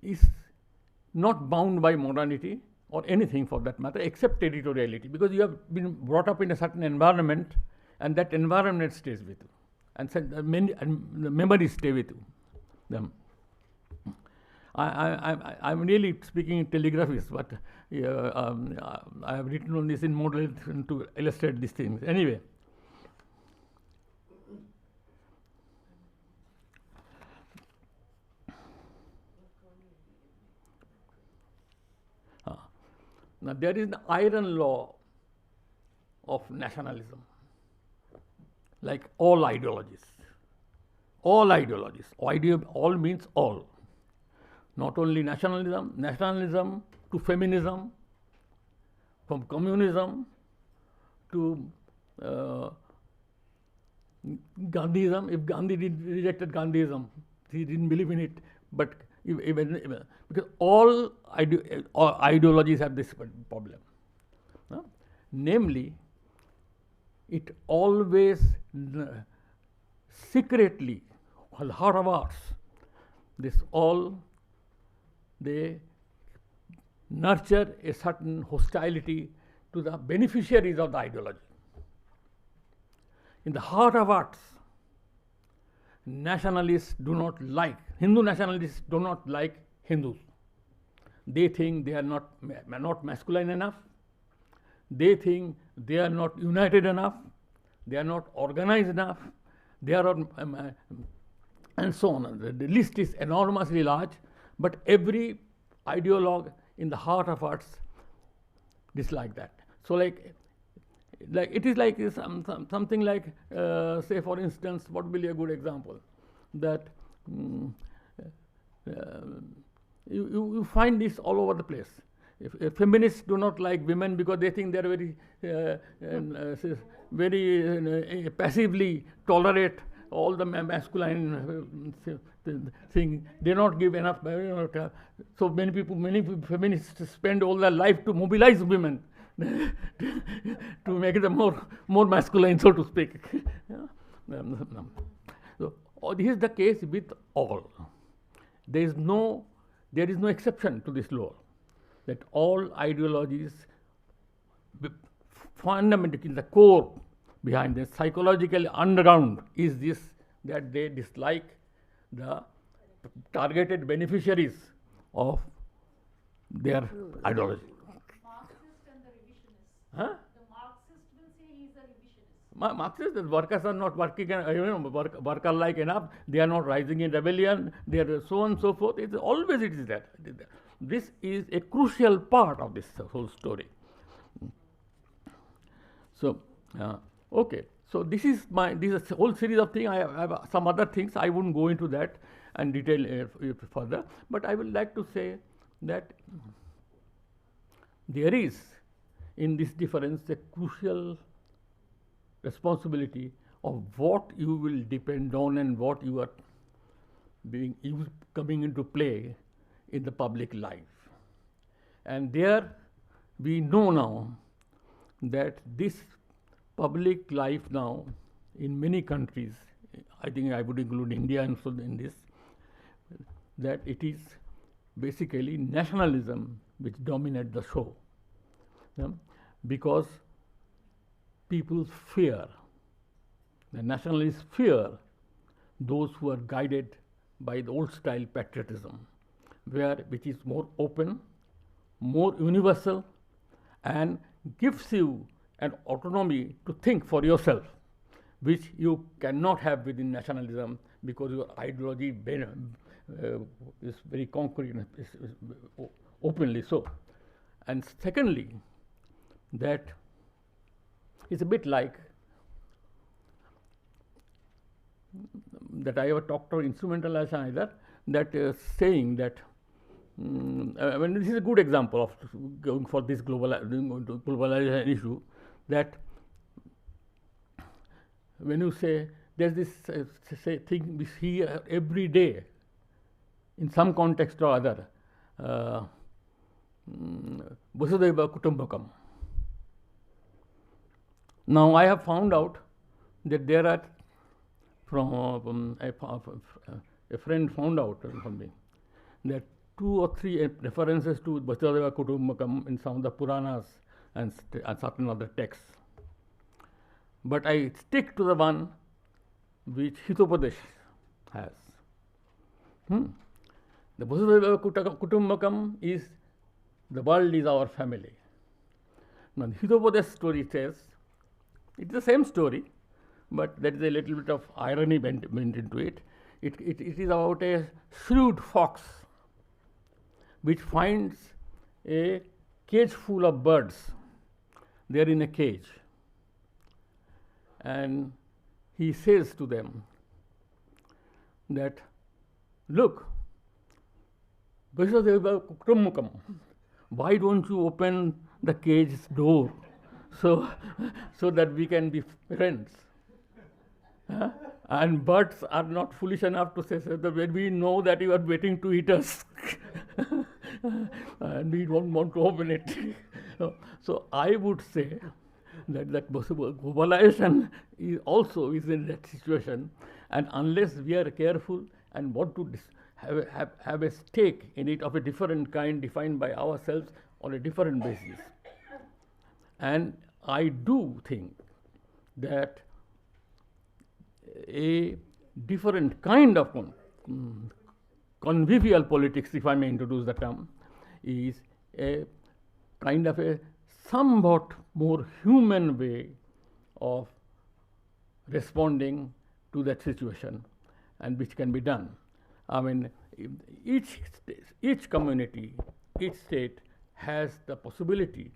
is not bound by modernity or anything for that matter, except territoriality, because you have been brought up in a certain environment, and that environment stays with you, and the memories stay with you. I'm really speaking in telegraphist, but I have written on this in model to illustrate these things. Anyway, now there is the iron law of nationalism, like all ideologies. All ideologies. All means all. Not only nationalism to feminism, from communism to Gandhism. If Gandhi rejected Gandhism, he didn't believe in it, but even because all ideologies have this problem. Namely, it always secretly, heart of hearts, they nurture a certain hostility to the beneficiaries of the ideology. In the heart of hearts, nationalists do not like, Hindu nationalists do not like Hindus. They think they are not masculine enough. They think they are not united enough. They are not organized enough. They are not, and so on. The list is enormously large, but every ideologue in the heart of hearts dislike that. So like it is like something like, say for instance, what will be a good example? That you find this all over the place. If feminists do not like women because they think they are very passively tolerate all the masculine thing, they not give enough. So many feminists spend all their life to mobilize women to make them more masculine, so to speak. So this is the case with all. There is no exception to this law, that all ideologies fundamentally in the core behind the psychological underground is this, that they dislike the targeted beneficiaries of their ideology. Marxist and the revisionists. Huh? The Marxist will say he is a revisionist. Marxists, the workers are not working, worker like enough. They are not rising in rebellion. They are so on and so forth. It is that. This is a crucial part of this whole story. So, okay. So this is a whole series of things. I have some other things. I wouldn't go into that and detail further. But I would like to say that there is in this difference a crucial responsibility of what you will depend on and what you are coming into play in the public life. And there we know now that this public life now in many countries, I think I would include India also in this, that it is basically nationalism which dominates the show. Because people fear, the nationalists fear those who are guided by the old style patriotism, which is more open, more universal, and gives you an autonomy to think for yourself, which you cannot have within nationalism because your ideology is very concrete, is openly so. And secondly, that it's a bit like that I ever talked about instrumentalization either, that saying that when this is a good example of going for this globalization issue, that when you say there's this thing we see every day in some context or other, Vasudhaiva Kutumbakam. Now I have found out that there are a friend found out from me that 2 or 3 references to Vasudhaiva Kutumbakam in some of the Puranas and certain other texts. But I stick to the one which Hitopadesh has. The Vasudhaiva Kutumbakam is the world is our family. Now, the Hitopadesh story says it's the same story, but there is a little bit of irony bent into it. It is about a shrewd fox which finds a cage full of birds. They are in a cage. And he says to them that, look, Vasudhaiva Kutumbakam, why don't you open the cage's door so that we can be friends? And birds are not foolish enough to say, that when we know that you are waiting to eat us and we don't want to open it. So I would say that globalization is also is in that situation, and unless we are careful and want to have a stake in it of a different kind defined by ourselves on a different basis. And I do think that a different kind of convivial politics, if I may introduce the term, is a kind of a somewhat more human way of responding to that situation, and which can be done. I mean, each community, each state has the possibility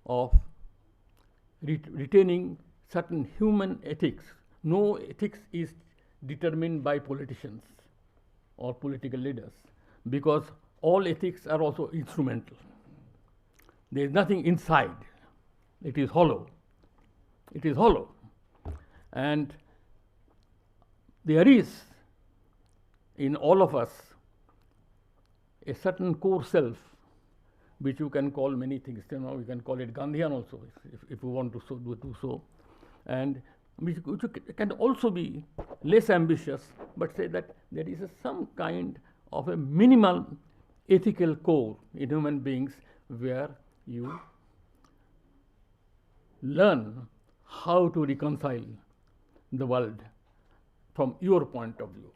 of retaining certain human ethics. No ethics is determined by politicians or political leaders, because all ethics are also instrumental. There is nothing inside. It is hollow. It is hollow. And there is in all of us a certain core self, which you can call many things. You know, you can call it Gandhian also, if you want to do so, and which can also be less ambitious, but say that there is some kind of a minimal ethical core in human beings where you learn how to reconcile the world from your point of view.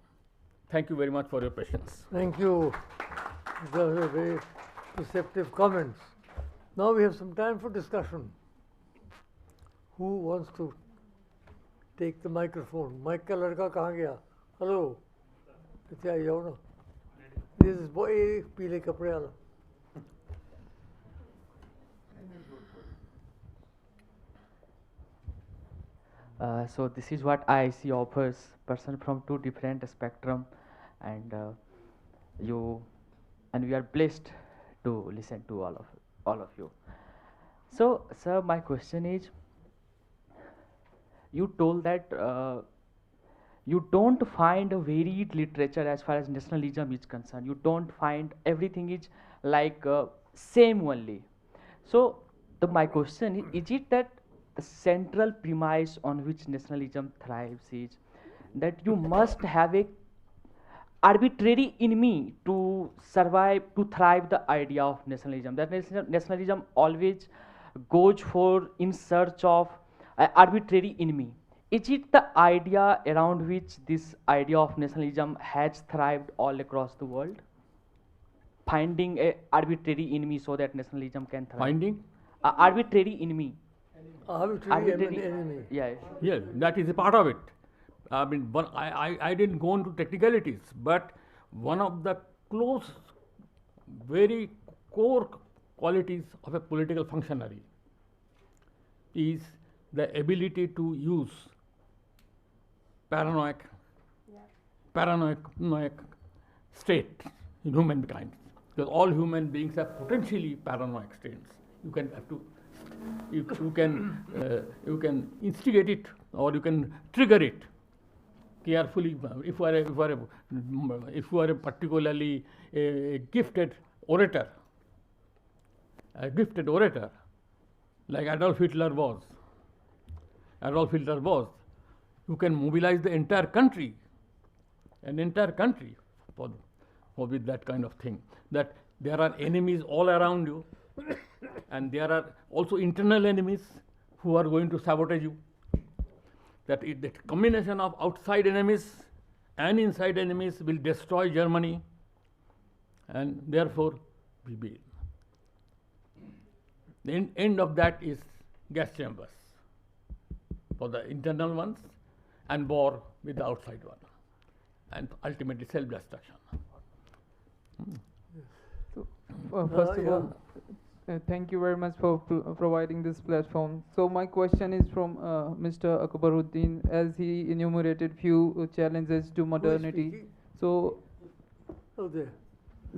Thank you very much for your patience. Thank you. Those are very perceptive comments. Now we have some time for discussion. Who wants to take the microphone? Mic ka ladka kahan gaya? Hello. Kithe aa jao na. This is boy peele kapde wala. So this is what I see offers person from 2 different spectrum, and we are blessed to listen to all of you. So, sir, my question is, you told that you don't find a varied literature as far as nationalism is concerned. You don't find everything is like same only. So my question is it that the central premise on which nationalism thrives is that you must have a arbitrary enemy to survive, to thrive the idea of nationalism? That nationalism always goes for in search of an arbitrary enemy. Is it the idea around which this idea of nationalism has thrived all across the world? Finding an arbitrary enemy so that nationalism can thrive. Finding? An arbitrary enemy. Arbitrary enemy. Yeah. Yes, that is a part of it. I mean, I didn't go into technicalities, but one of the very core qualities of a political functionary is the ability to use paranoid state in humankind. Because all human beings are potentially paranoid states. You can have to, you can instigate it or you can trigger it carefully. If you are a particularly gifted orator, like Adolf Hitler was, you can mobilize the entire country, for with that kind of thing. That there are enemies all around you, and there are also internal enemies who are going to sabotage you. That combination of outside enemies and inside enemies will destroy Germany, and therefore the end of that is gas chambers for the internal ones and war with the outside one, and ultimately self-destruction. So, first of all, thank you very much for providing this platform. So my question is from Mr. Akbaruddin, as he enumerated few challenges to modernity. So,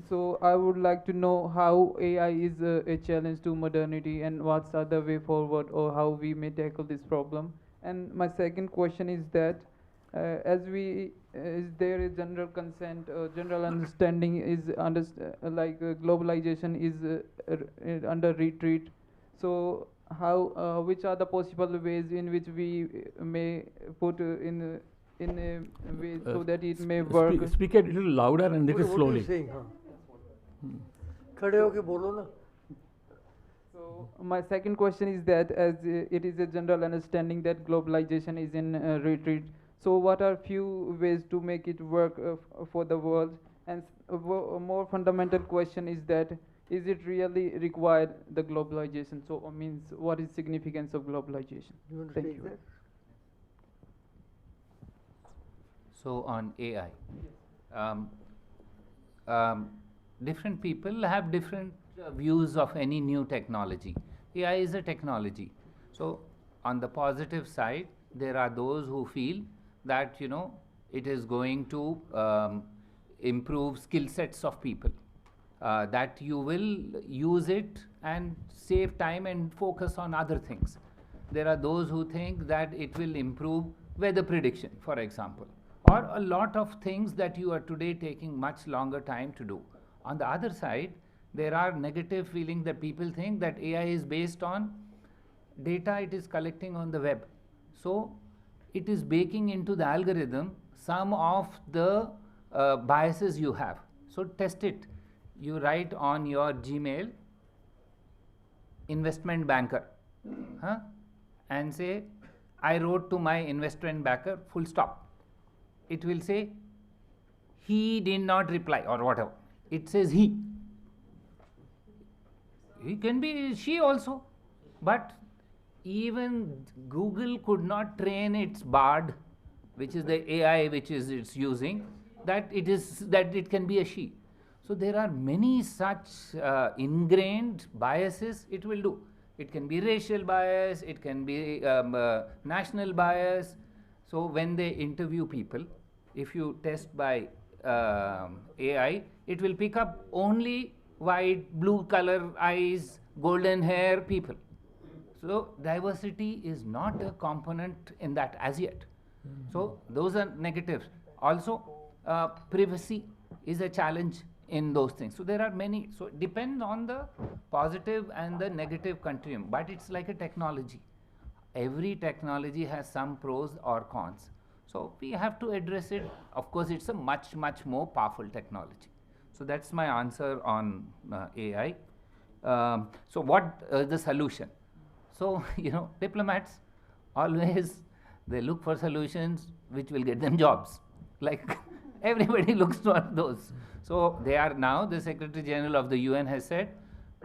so I would like to know how AI is a challenge to modernity, and what's the way forward, or how we may tackle this problem. And my second question is that is there a general consent, general understanding is globalization is under retreat. So how which are the possible ways in which we may put in a way so that it may work? Speak a little louder and little slowly. खड़े होके बोलो ना. So my second question is that as it is a general understanding that globalization is in retreat, so what are few ways to make it work for the world? And a more fundamental question is that is it really required, the globalization? So means what is significance of globalization? You want to Thank take you. that? So on AI, different people have different views of any new technology. AI is a technology. So on the positive side, there are those who feel that it is going to improve skill sets of people, that you will use it and save time and focus on other things. There are those who think that it will improve weather prediction, for example, or a lot of things that you are today taking much longer time to do. On the other side, there are negative feelings that people think that AI is based on data it is collecting on the web. So it is baking into the algorithm some of the biases you have. So test it. You write on your Gmail, investment banker, and say, I wrote to my investment banker, full stop. It will say, he did not reply, or whatever. It says he. He can be she also. But even Google could not train its Bard, which is the AI which is it's using, that it can be a she. So there are many such ingrained biases it will do. It can be racial bias, it can be national bias. So when they interview people, if you test by AI, it will pick up only white, blue color eyes, golden hair people. So diversity is not a component in that as yet. So those are negatives. Also, privacy is a challenge in those things. So there are many. So it depends on the positive and the negative continuum. But it's like a technology. Every technology has some pros or cons. So we have to address it. Of course, it's a much, much more powerful technology. So that's my answer on AI. So what is the solution? So, diplomats always, they look for solutions which will get them jobs. Like everybody looks for those. So they are now, the Secretary General of the UN has said,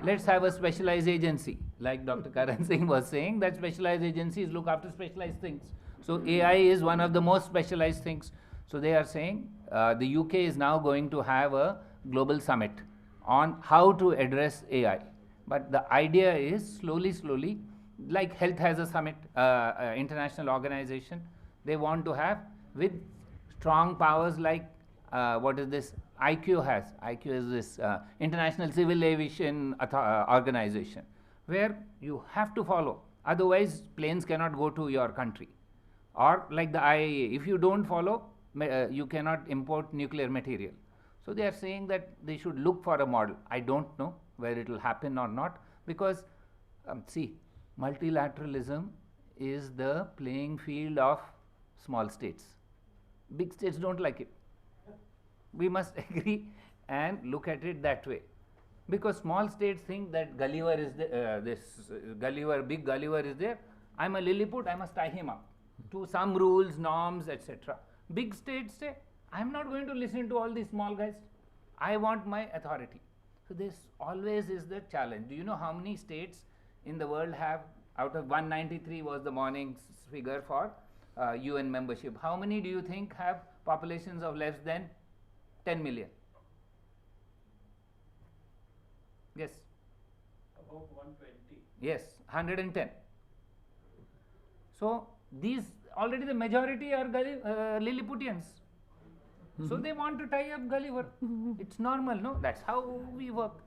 let's have a specialized agency. Like Dr. Karan Singh was saying, that specialized agencies look after specialized things. So AI is one of the most specialized things. So they are saying the UK is now going to have a global summit on how to address AI. But the idea is slowly, like Health has a summit, international organization. They want to have with strong powers like what is this? IQ has. IQ is this International Civil Aviation Organization, where you have to follow. Otherwise, planes cannot go to your country. Or like the IAEA, if you don't follow, you cannot import nuclear material. So they are saying that they should look for a model. I don't know where it will happen or not, because see, multilateralism is the playing field of small states. Big states don't like it. We must agree and look at it that way, because small states think that Gulliver is big Gulliver is there. I'm a Lilliput, I must tie him up to some rules, norms, etc. Big states say, I'm not going to listen to all these small guys. I want my authority. So this always is the challenge. Do you know how many states in the world have, out of 193 was the morning's figure for UN membership, how many do you think have populations of less than 10 million? Yes. About 120. Yes, 110. So these already the majority are Lilliputians. So they want to tie up Gulliver. It's normal, no? That's how we work.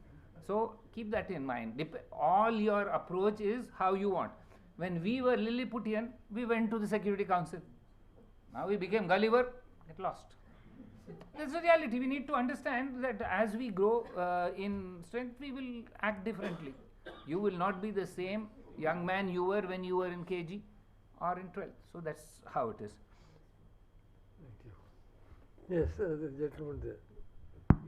So keep that in mind. All your approach is how you want. When we were Lilliputian, we went to the Security Council. Now we became Gulliver, get lost. That's the reality. We need to understand that as we grow in strength, we will act differently. You will not be the same young man you were when you were in KG or in 12th. So that's how it is. Thank you. Yes, the gentleman there.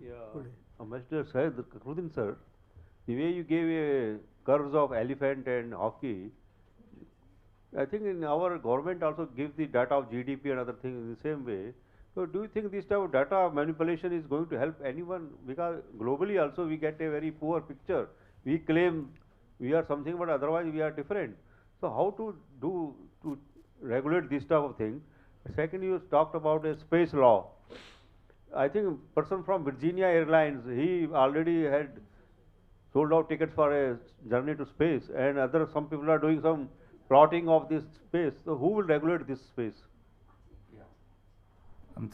Yeah, Ambassador Syed, Akbaruddin sir, the way you gave a curves of elephant and hockey, I think in our government also gives the data of GDP and other things in the same way. So do you think this type of data manipulation is going to help anyone? Because globally also we get a very poor picture. We claim we are something, but otherwise we are different. So how to regulate this type of thing? Second, you talked about a space law. I think a person from Virginia Airlines, he already had sold out tickets for a journey to space, and some people are doing some plotting of this space. So who will regulate this space?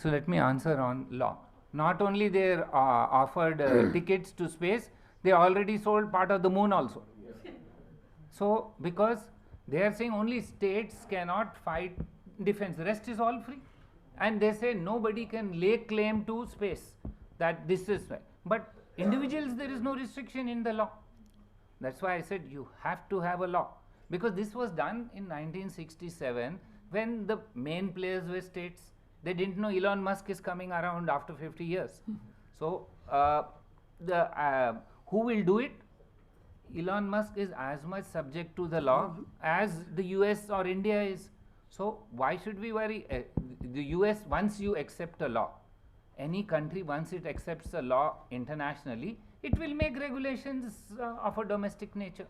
So let me answer on law. Not only they offered tickets to space, they already sold part of the moon also. So because they are saying only states cannot fight defense, the rest is all free. And they say nobody can lay claim to space, that this is right. But individuals, there is no restriction in the law. That's why I said you have to have a law. Because this was done in 1967 when the main players were states. They didn't know Elon Musk is coming around after 50 years. So who will do it? Elon Musk is as much subject to the law as the US or India is. So why should we worry? The US, once you accept a law, any country, once it accepts a law internationally, it will make regulations of a domestic nature.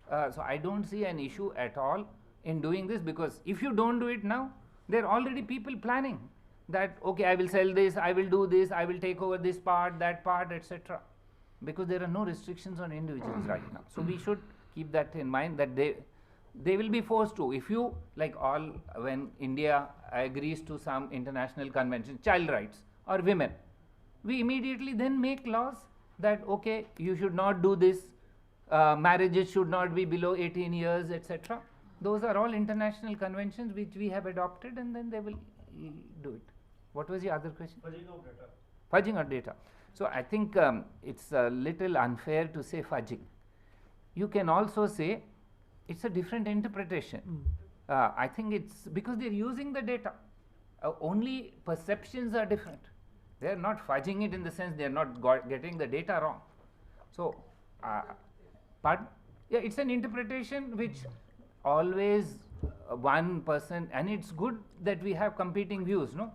So I don't see an issue at all in doing this, because if you don't do it now, there are already people planning that, okay, I will sell this, I will do this, I will take over this part, that part, etc. Because there are no restrictions on individuals right now. So we should keep that in mind, that they will be forced to. If you, like when India agrees to some international convention, child rights or women, we immediately then make laws that, okay, you should not do this, marriages should not be below 18 years, etc. Those are all international conventions which we have adopted, and then they will do it. What was the other question? Fudging of data. Fudging of data. So I think it's a little unfair to say fudging. You can also say it's a different interpretation. I think it's because they're using the data. Only perceptions are different. They're not fudging it in the sense they're not getting the data wrong. So, it's an interpretation which always one person, and it's good that we have competing views, no?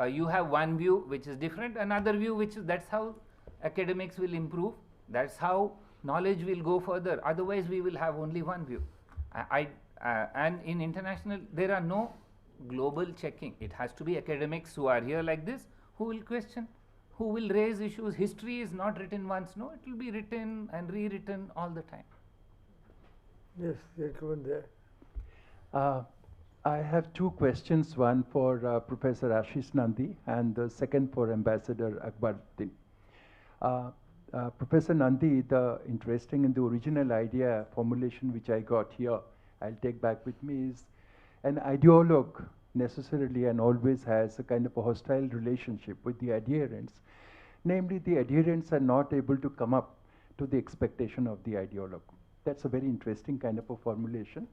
You have one view which is different, another view which is, that's how academics will improve, that's how knowledge will go further. Otherwise we will have only one view. And in international there are no global checking. It has to be academics who are here like this, who will question, who will raise issues. History is not written once, no, it will be written and rewritten all the time. Yes, gentleman there. I have two questions, one for Professor Ashis Nandy and the second for Ambassador Akbaruddin. Professor Nandy, the interesting and the original idea formulation which I got here, I'll take back with me, is an ideologue necessarily and always has a kind of a hostile relationship with the adherents. Namely, the adherents are not able to come up to the expectation of the ideologue. That's a very interesting kind of a formulation.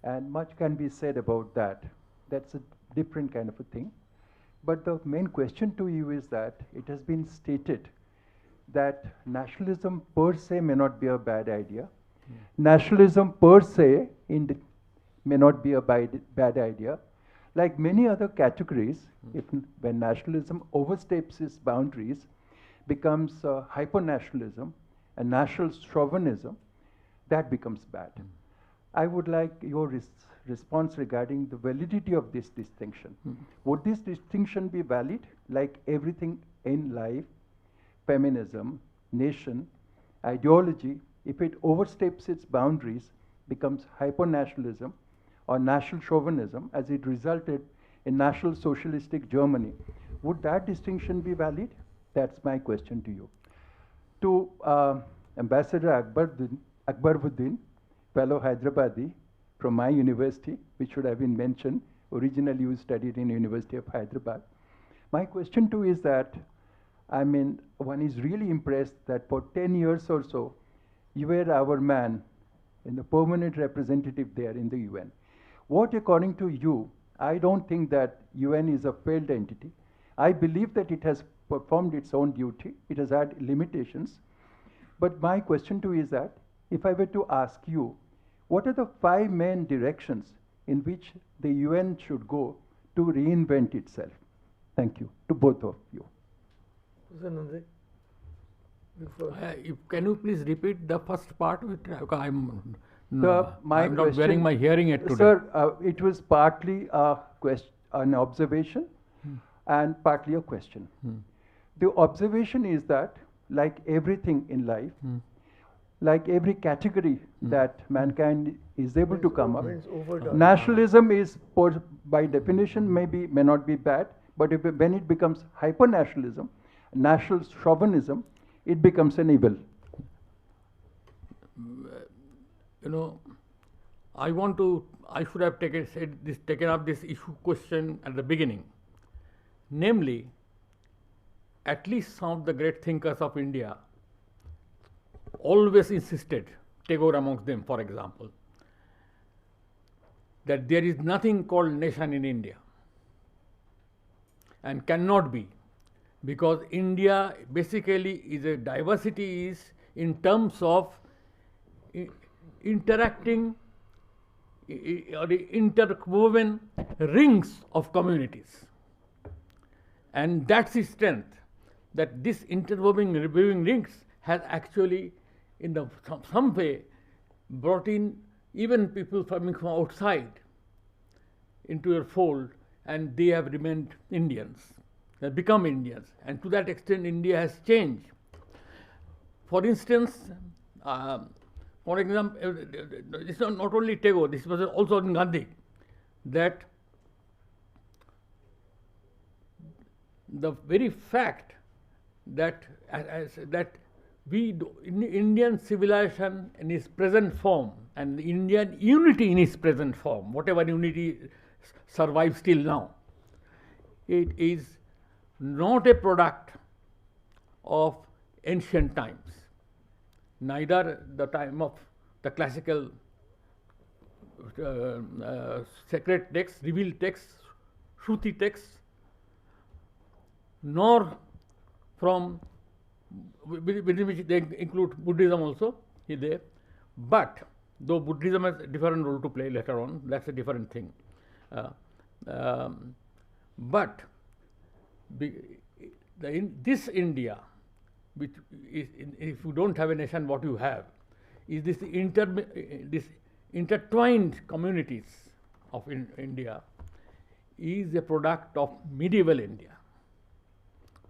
And much can be said about that. That's a different kind of a thing. But the main question to you is that it has been stated that nationalism per se may not be a bad idea. Nationalism per se may not be a bad idea. Like many other categories, when nationalism oversteps its boundaries, becomes hyper-nationalism and national chauvinism, that becomes bad. I would like your response regarding the validity of this distinction. Would this distinction be valid, like everything in life, feminism, nation, ideology, if it oversteps its boundaries, becomes hyper-nationalism or national chauvinism, as it resulted in National Socialistic Germany? Would that distinction be valid? That's my question to you. To Ambassador Akbaruddin, fellow Hyderabadi from my university, which should have been mentioned. Originally, you studied in University of Hyderabad. My question too is that, I mean, one is really impressed that for 10 years or so, you were our man and the permanent representative there in the UN. What, according to you, I don't think that UN is a failed entity. I believe that it has performed its own duty. It has had limitations. But my question to you is that, if I were to ask you, what are the 5 main directions in which the UN should go to reinvent itself? Thank you, to both of you. Can you please repeat the first part of it? I'm not wearing my hearing aid today. Sir, it was partly an observation and partly a question. The observation is that, like everything in life, like every category that mankind is able to come up, nationalism is, by definition, may not be bad, but when it becomes hyper-nationalism, national chauvinism, it becomes an evil. You know, I should have taken up this issue question at the beginning. Namely, at least some of the great thinkers of India always insisted, Tagore amongst them, for example, that there is nothing called nation in India and cannot be, because India basically is a diversity is in terms of interacting or interwoven rings of communities. And that's the strength, that this interwoven rings has actually in some way brought in even people coming from outside into your fold, and they have remained Indians, they have become Indians, and to that extent India has changed. For instance, it's not only Tagore, this was also in Gandhi, that the very fact that Indian civilization in its present form and Indian unity in its present form, whatever unity survives till now, it is not a product of ancient times, neither the time of the classical sacred texts, revealed texts, Shruti texts, nor from within which they include Buddhism also is there. But though Buddhism has a different role to play later on, that's a different thing. But in this India, which is, if you don't have a nation, what you have is this intertwined communities of India is a product of medieval India.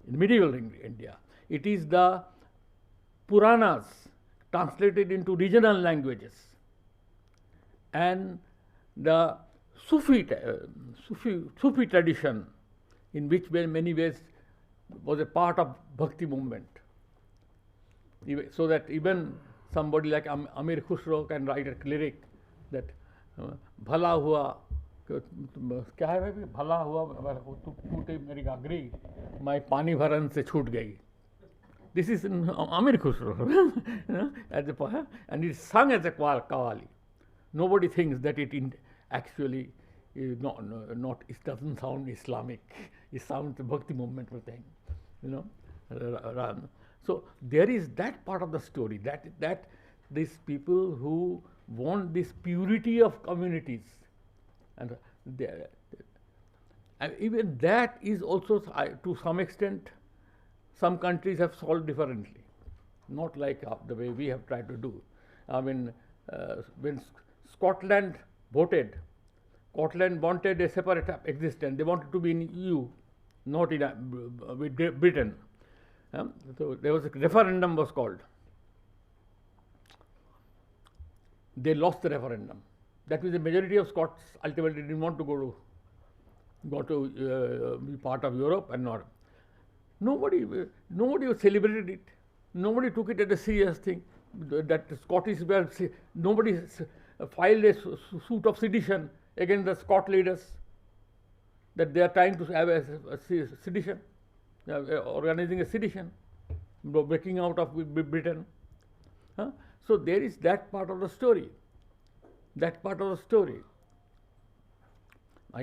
In medieval India, it is the Puranas translated into regional languages and the Sufi tradition, in which many ways was a part of Bhakti movement. So that even somebody like Amir Khusro can write a lyric that Bhala hua, क्या है भाई भला हुआ टूटे मेरी घाघरी मैं पानी भरन से छूट गई. This is in Amir Khusro, and it's sung as a qawwali. Nobody thinks that it actually is not. It doesn't sound Islamic. It sounds Bhakti movement thing, So there is that part of the story that these people who want this purity of communities, and even that is also to some extent. Some countries have solved differently, not like the way we have tried to do. I mean, when Scotland voted, Scotland wanted a separate existence. They wanted to be in EU, not in with Britain. So there was a referendum was called. They lost the referendum. That means the majority of Scots ultimately didn't want to go to be part of Europe and not. Nobody celebrated it. Nobody took it as a serious thing. That the Scottish were, nobody filed a suit of sedition against the Scot leaders, that they are trying to have a sedition, organizing a sedition, breaking out of Britain. So there is that part of the story. That part of the story.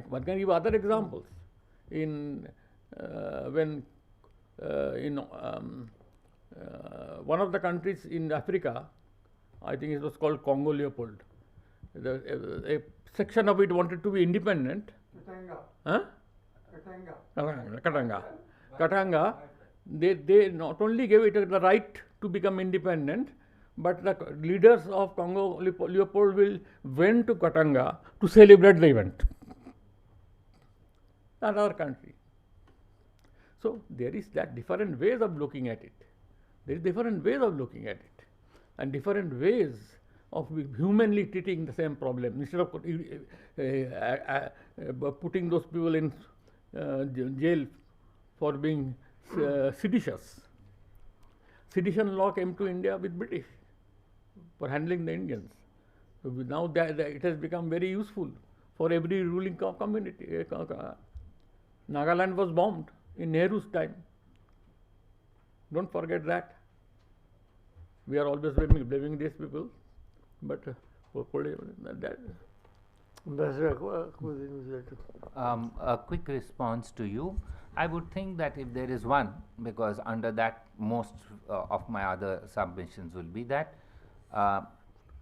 One can give other examples. In one of the countries in Africa, I think it was called Congo Leopold. A section of it wanted to be independent. Katanga. They not only gave it the right to become independent, but the leaders of Congo Leopold went to Katanga to celebrate the event. Another country. So there is that different ways of looking at it. There is different ways of looking at it, and different ways of humanly treating the same problem. Instead of putting those people in jail for being seditious. Sedition law came to India with British for handling the Indians. So now it has become very useful for every ruling community. Nagaland was bombed in Nehru's time. Don't forget that. We are always blaming these people, but a quick response to you. I would think that if there is one, because under that most of my other submissions will be that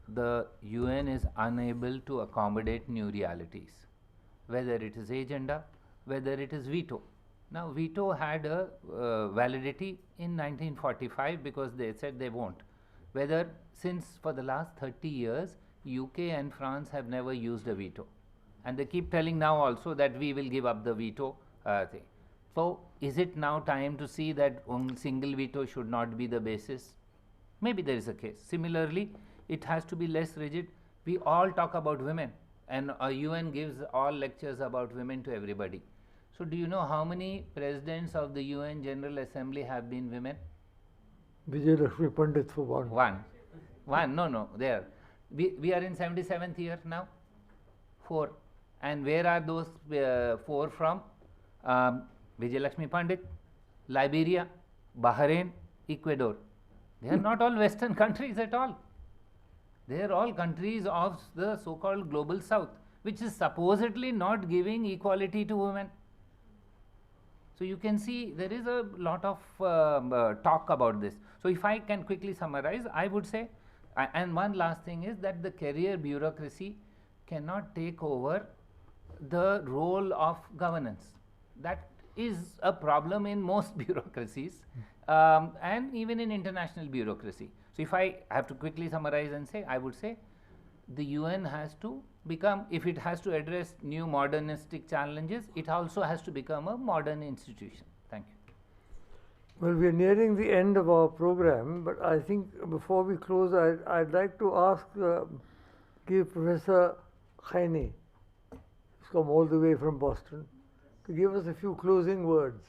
the UN is unable to accommodate new realities, whether it is agenda, whether it is veto. Now, veto had a validity in 1945 because they said they won't. Whether since for the last 30 years, UK and France have never used a veto. And they keep telling now also that we will give up the veto thing. So, is it now time to see that single veto should not be the basis? Maybe there is a case. Similarly, it has to be less rigid. We all talk about women, and UN gives all lectures about women to everybody. So, do you know how many presidents of the UN General Assembly have been women? Vijay Lakshmi Pandit for one. One, no, there. We are in 77th year now. 4. And where are those 4 from? Vijay Lakshmi Pandit, Liberia, Bahrain, Ecuador. They are not all Western countries at all. They are all countries of the so-called global South, which is supposedly not giving equality to women. So you can see there is a lot of talk about this. So if I can quickly summarize, I would say, and one last thing is that the career bureaucracy cannot take over the role of governance. That is a problem in most bureaucracies and even in international bureaucracy. So if I have to quickly summarize and say, I would say the UN has to become, if it has to address new modernistic challenges, it also has to become a modern institution. Thank you. Well, we are nearing the end of our program, but I think before we close, I'd like to ask give Professor Heine, who's come all the way from Boston, to give us a few closing words.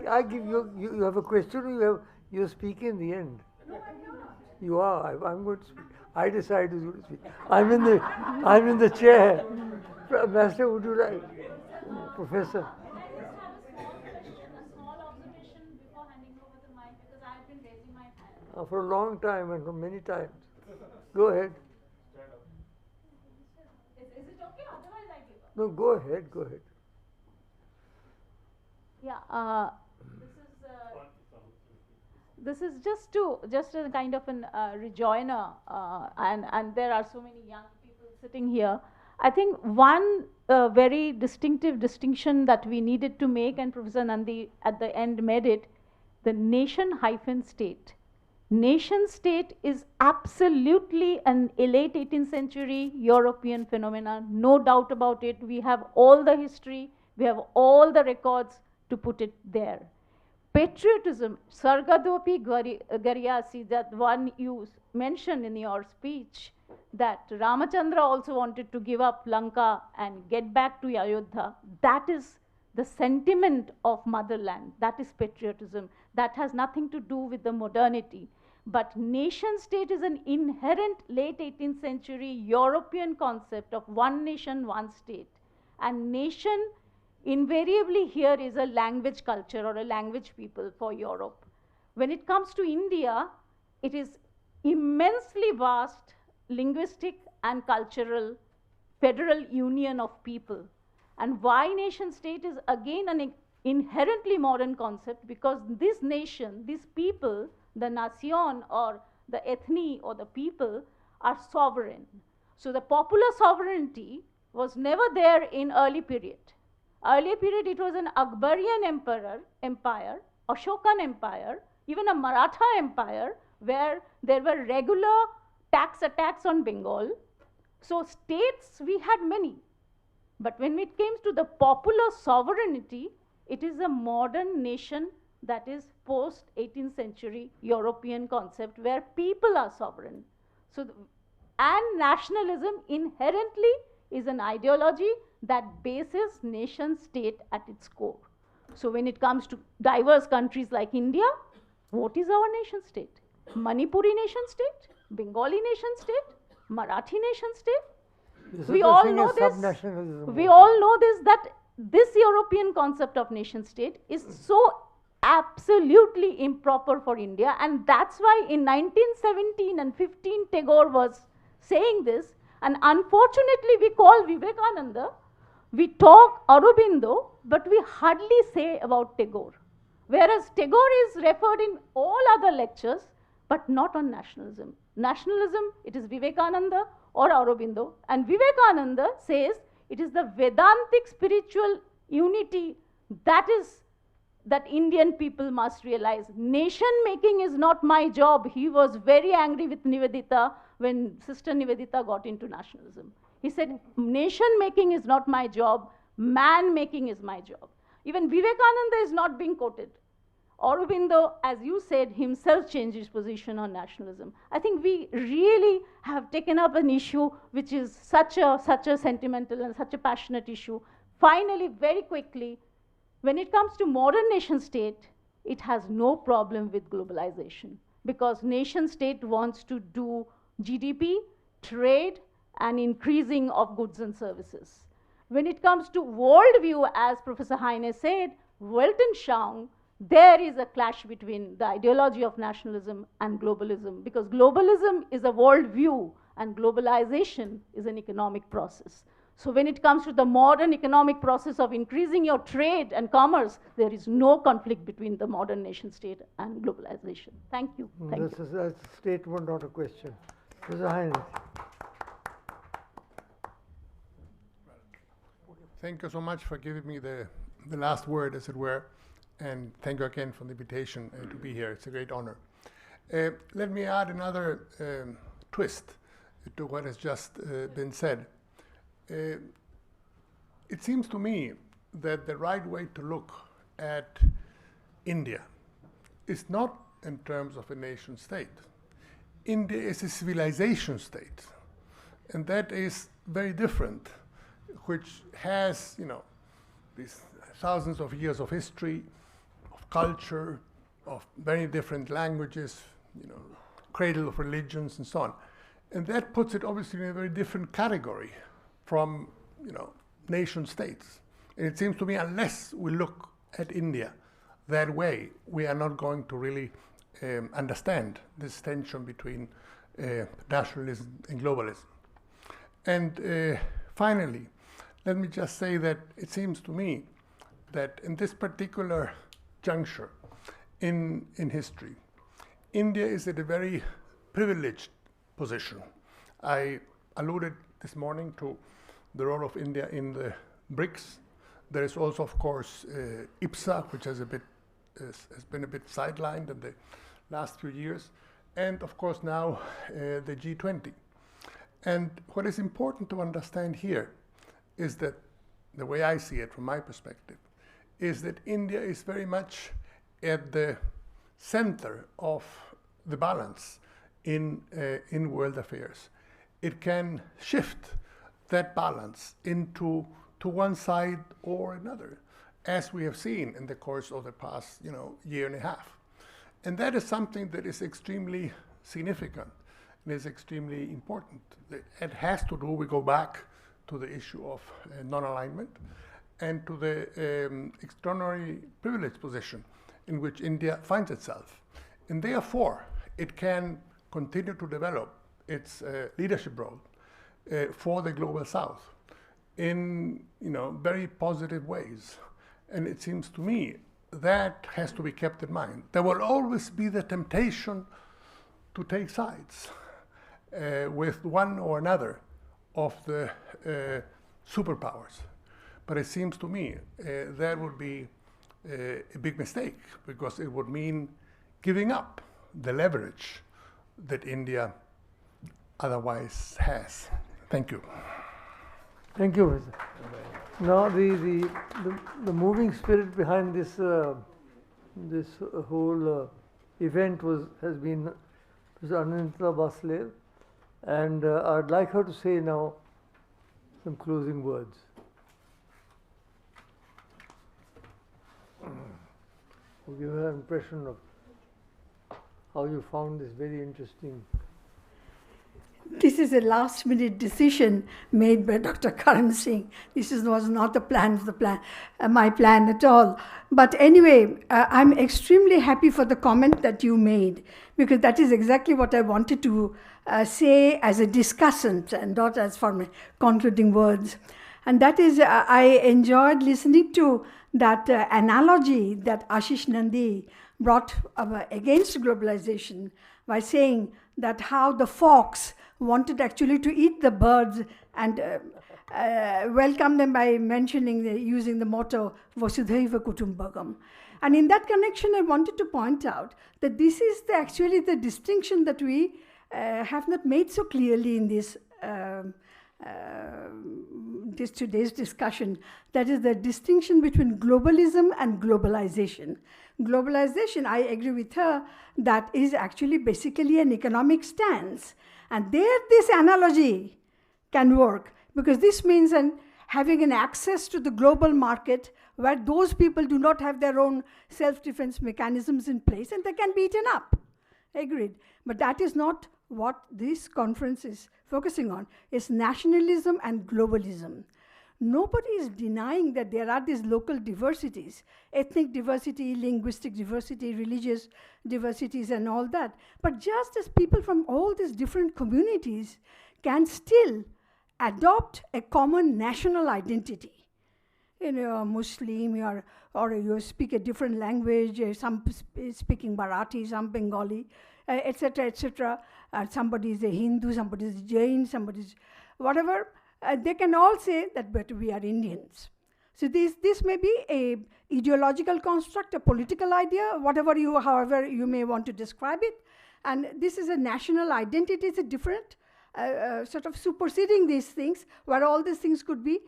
I give you, you have a question or you're speaking in the end? No, I'm not. You are. I'm going to speak. I decide who's going to speak. I'm in the chair. Master, would you like? Professor. I just have a small observation before handing over the mic because I've been raising my hand. For a long time and for many times. Go ahead. Is it okay? Otherwise, I give up. No, go ahead. Go ahead. Yeah. This is just a kind of an rejoinder, and there are so many young people sitting here. I think one very distinctive distinction that we needed to make, and Professor Nandy at the end made it, the nation-state. Nation-state is absolutely an late 18th century European phenomenon, no doubt about it. We have all the history, we have all the records to put it there. Patriotism, Sargadopi Garyasi, that one you mentioned in your speech, that Ramachandra also wanted to give up Lanka and get back to Ayodhya. That is the sentiment of motherland. That is patriotism. That has nothing to do with the modernity. But nation state is an inherent late 18th century European concept of one nation, one state. And nation invariably here is a language culture or a language people for Europe. When it comes to India, it is immensely vast linguistic and cultural federal union of people. And why nation state is again an inherently modern concept, because this nation, these people, the nation or the ethne or the people are sovereign. So the popular sovereignty was never there in early period. Earlier period, it was an Akbarian empire, Ashokan empire, even a Maratha empire, where there were regular tax attacks on Bengal. So states, we had many. But when it came to the popular sovereignty, it is a modern nation that is post-18th century European concept where people are sovereign. So, and nationalism inherently is an ideology that bases nation state at its core. So when it comes to diverse countries like India, what is our nation state? Manipuri nation state? Bengali nation state? Marathi nation state? We all know this. We all know this, that this European concept of nation state is so absolutely improper for India, and that's why in 1917 and 15 Tagore was saying this, and unfortunately we call Vivekananda, we talk Aurobindo, but we hardly say about Tagore. Whereas Tagore is referred in all other lectures, but not on nationalism. Nationalism, it is Vivekananda or Aurobindo, and Vivekananda says it is the Vedantic spiritual unity that Indian people must realize. Nation making is not my job. He was very angry with Nivedita when Sister Nivedita got into nationalism. He said, nation making is not my job, man making is my job. Even Vivekananda is not being quoted. Aurobindo, as you said, himself changed his position on nationalism. I think we really have taken up an issue which is such a sentimental and such a passionate issue. Finally, very quickly, when it comes to modern nation state, it has no problem with globalization, because nation state wants to do GDP, trade, and increasing of goods and services. When it comes to worldview, as Professor Heine said, Weltanschauung, there is a clash between the ideology of nationalism and globalism, because globalism is a worldview and globalization is an economic process. So when it comes to the modern economic process of increasing your trade and commerce, there is no conflict between the modern nation state and globalization. Thank you. That's a statement, not a question. Professor Heine. Thank you so much for giving me the last word, as it were, and thank you again for the invitation to be here. It's a great honor. Let me add another twist to what has just been said. It seems to me that the right way to look at India is not in terms of a nation state. India is a civilization state. And that is very different, which has, these thousands of years of history, of culture, of very different languages, cradle of religions and so on. And that puts it obviously in a very different category from, nation states. And it seems to me, unless we look at India that way, we are not going to really understand this tension between nationalism and globalism. And finally, let me just say that it seems to me that in this particular juncture in history, India is at a very privileged position. I alluded this morning to the role of India in the BRICS. There is also, of course, IPSA, which has been a bit sidelined in the last few years, and of course now the G20. And what is important to understand here is that, the way I see it from my perspective, is that India is very much at the center of the balance in world affairs. It can shift that balance to one side or another, as we have seen in the course of the past year and a half. And that is something that is extremely significant and is extremely important. It has to do, we go back to the issue of non-alignment and to the extraordinary privileged position in which India finds itself. And therefore, it can continue to develop its leadership role for the Global South in very positive ways. And it seems to me that has to be kept in mind. There will always be the temptation to take sides with one or another of the superpowers. But it seems to me that would be a big mistake, because it would mean giving up the leverage that India otherwise has. Thank you. Thank you, Mr. Now, the moving spirit behind this whole event has been Anindita Balslev, and I'd like her to say now some closing words. We'll give her an impression of how you found this very interesting. This is a last-minute decision made by Dr. Karan Singh. This was not my plan at all. But anyway, I'm extremely happy for the comment that you made, because that is exactly what I wanted to say as a discussant and not as for my concluding words. And that is, I enjoyed listening to that analogy that Ashis Nandy brought against globalization by saying that how the fox wanted actually to eat the birds and welcome them by using the motto Vasudhaiva Kutumbakam. And in that connection, I wanted to point out that this is actually the distinction that we have not made so clearly in this today's discussion. That is the distinction between globalism and globalization. Globalization, I agree with her, that is actually basically an economic stance. And there this analogy can work, because this means having an access to the global market where those people do not have their own self-defense mechanisms in place and they can be eaten up. Agreed. But that is not what this conference is focusing on. It's nationalism and globalism. Nobody is denying that there are these local diversities, ethnic diversity, linguistic diversity, religious diversities and all that. But just as people from all these different communities can still adopt a common national identity. You're a Muslim, or you speak a different language, some speaking Bharati, some Bengali, etc., etc. Somebody is a Hindu, somebody is a Jain, somebody is whatever. They can all say that, but we are Indians. So this may be a ideological construct, a political idea, however you may want to describe it. And this is a national identity. It's a different sort of superseding these things, where all these things could be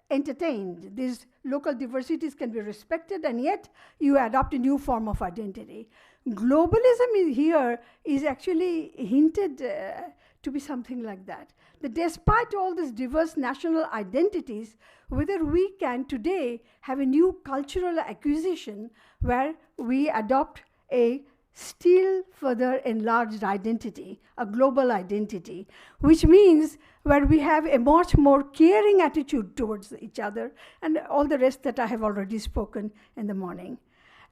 entertained. These local diversities can be respected, and yet you adopt a new form of identity. Globalism here is actually hinted to be something like that. That despite all these diverse national identities, whether we can today have a new cultural acquisition where we adopt a still further enlarged identity, a global identity, which means where we have a much more caring attitude towards each other and all the rest that I have already spoken in the morning.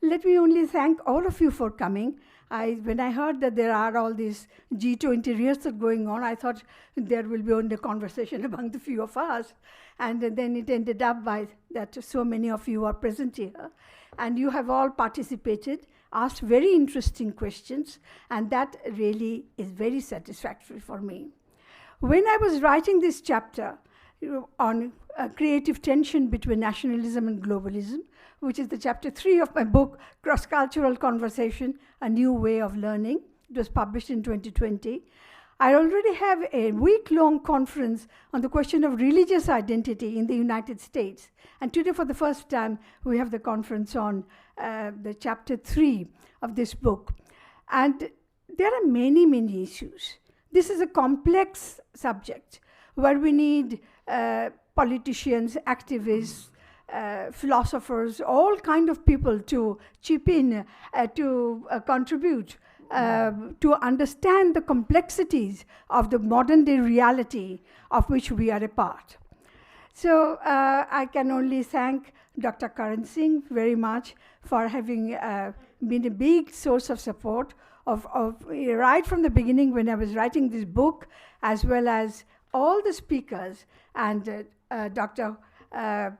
Let me only thank all of you for coming. When I heard that there are all these G20 rehearsals going on, I thought there will be only a conversation among the few of us. And then it ended up by that so many of you are present here. And you have all participated, asked very interesting questions, and that really is very satisfactory for me. When I was writing this chapter on creative tension between nationalism and globalism, which is the chapter 3 of my book, Cross-Cultural Conversation, A New Way of Learning. It was published in 2020. I already have a week-long conference on the question of religious identity in the United States. And today, for the first time, we have the conference on the chapter 3 of this book. And there are many, many issues. This is a complex subject where we need politicians, activists, philosophers, all kind of people to chip in, to contribute, to understand the complexities of the modern day reality of which we are a part. So I can only thank Dr. Karan Singh very much for having been a big source of support of right from the beginning when I was writing this book, as well as all the speakers, and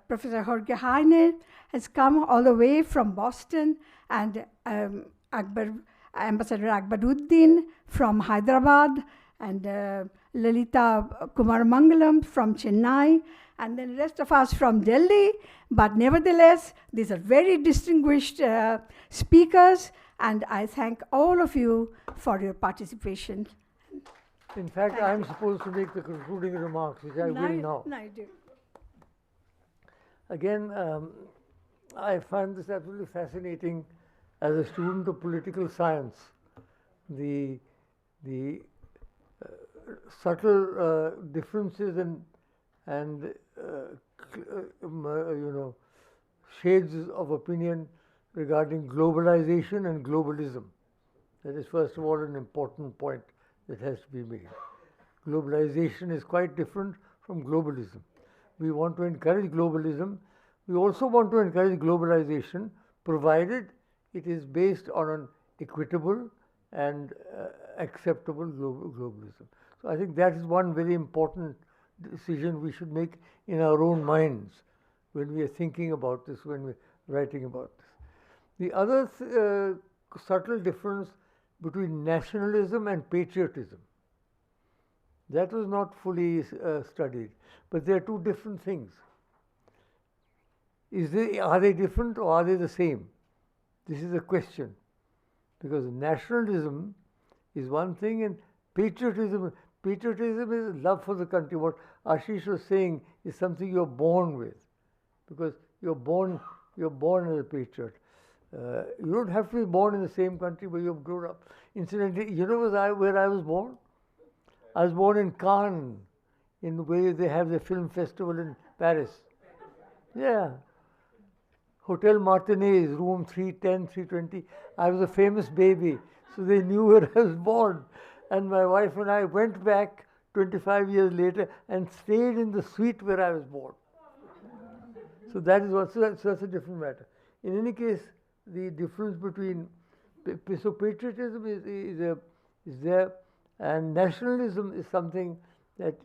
Professor Jorge Heine has come all the way from Boston, and Ambassador Akbaruddin from Hyderabad, and Lalitha Kumaramangalam from Chennai, and then the rest of us from Delhi. But nevertheless, these are very distinguished speakers, and I thank all of you for your participation. In fact, I am supposed to make the concluding remarks, which I will now. No, I do. Again, I find this absolutely fascinating as a student of political science. The subtle differences and shades of opinion regarding globalization and globalism. That is, first of all, an important point that has to be made. Globalization is quite different from globalism. We want to encourage globalism. We also want to encourage globalization, provided it is based on an equitable and acceptable globalism. So I think that is one very important decision we should make in our own minds when we are thinking about this, when we are writing about this. The other subtle difference between nationalism and patriotism, that was not fully studied, but they are two different things. Are they different or are they the same? This is a question, because nationalism is one thing and patriotism is love for the country. What Ashis was saying is something you're born with, because you're born as a patriot. You don't have to be born in the same country where you've grown up. Incidentally, you know where I was born? I was born in Cannes, in where they have the film festival in Paris. Yeah. Hotel Martinez, room 310, 320. I was a famous baby, so they knew where I was born. And my wife and I went back 25 years later and stayed in the suite where I was born. So that is what, so that's a different matter. In any case, the difference between, so patriotism is there, and nationalism is something that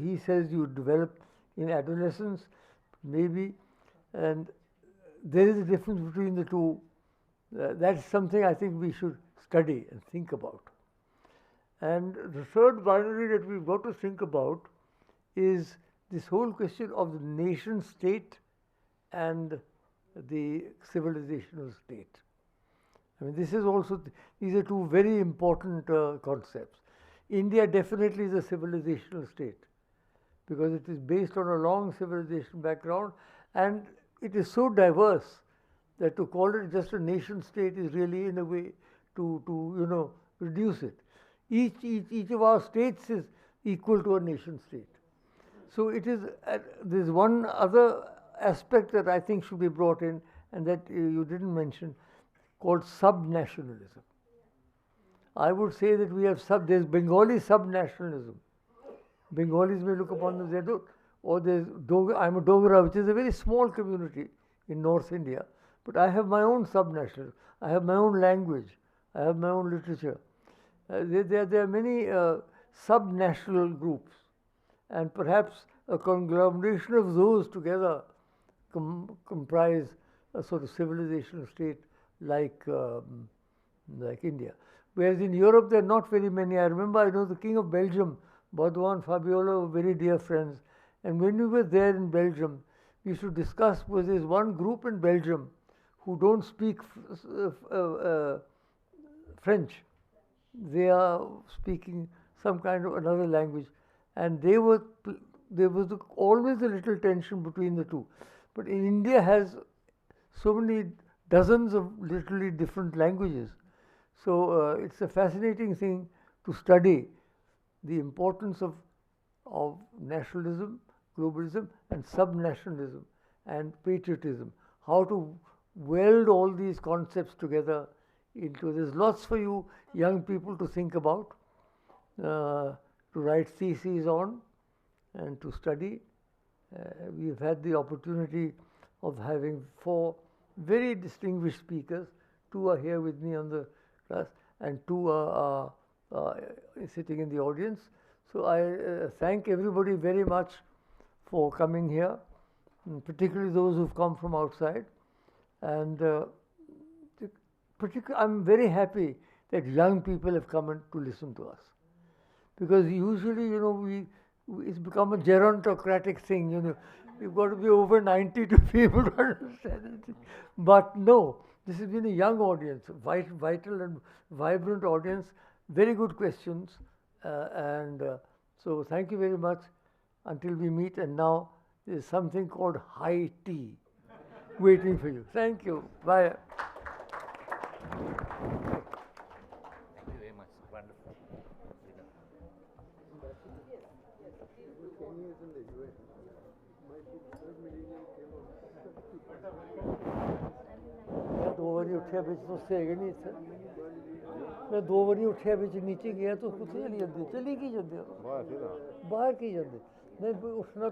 he says you develop in adolescence, maybe, and there is a difference between the two. That's something I think we should study and think about. And the third binary that we've got to think about is this whole question of the nation state and the civilizational state. I mean, this is also, these are two very important concepts. India definitely is a civilizational state because it is based on a long civilization background, and it is so diverse that to call it just a nation state is really, in a way, to reduce it. Each of our states is equal to a nation state. So it is, there's one other aspect that I think should be brought in, and that you didn't mention, called sub-nationalism. I would say that we have there's Bengali sub-nationalism. Bengalis may look upon them, they don't, or there's I'm a Dogra, which is a very small community in North India, but I have my own sub-nationalism. I have my own language. I have my own literature. There are many sub-national groups, and perhaps a conglomeration of those together comprise a sort of civilizational state like India. Whereas in Europe there are not very many. I know the King of Belgium, Baudouin, Fabiola, were very dear friends. And when we were there in Belgium, we used to discuss, because there's one group in Belgium who don't speak French. They are speaking some kind of another language. And there was always a little tension between the two. But in India has so many dozens of literally different languages. So it's a fascinating thing to study the importance of nationalism, globalism, and sub-nationalism and patriotism. How to weld all these concepts together into. There's lots for you young people to think about, to write theses on, and to study. We've had the opportunity of having 4 very distinguished speakers. 2 are here with me on the class, and 2 are sitting in the audience. So I thank everybody very much for coming here, and particularly those who've come from outside. And I'm very happy that young people have come in to listen to us, because usually, it's become a gerontocratic thing. You've got to be over 90 to be able to understand anything. But no, this has been a young audience, vital and vibrant audience, very good questions. So thank you very much until we meet. And now there's something called high tea waiting for you. Thank you. Bye. Thank you very much. Wonderful. मैं 2 बारी उठा बिच तो सेग नहीं थे मैं 2 बारी उठा बिच नीचे गया तो कुछ चली की जाते बाहर की जाते मैं उठना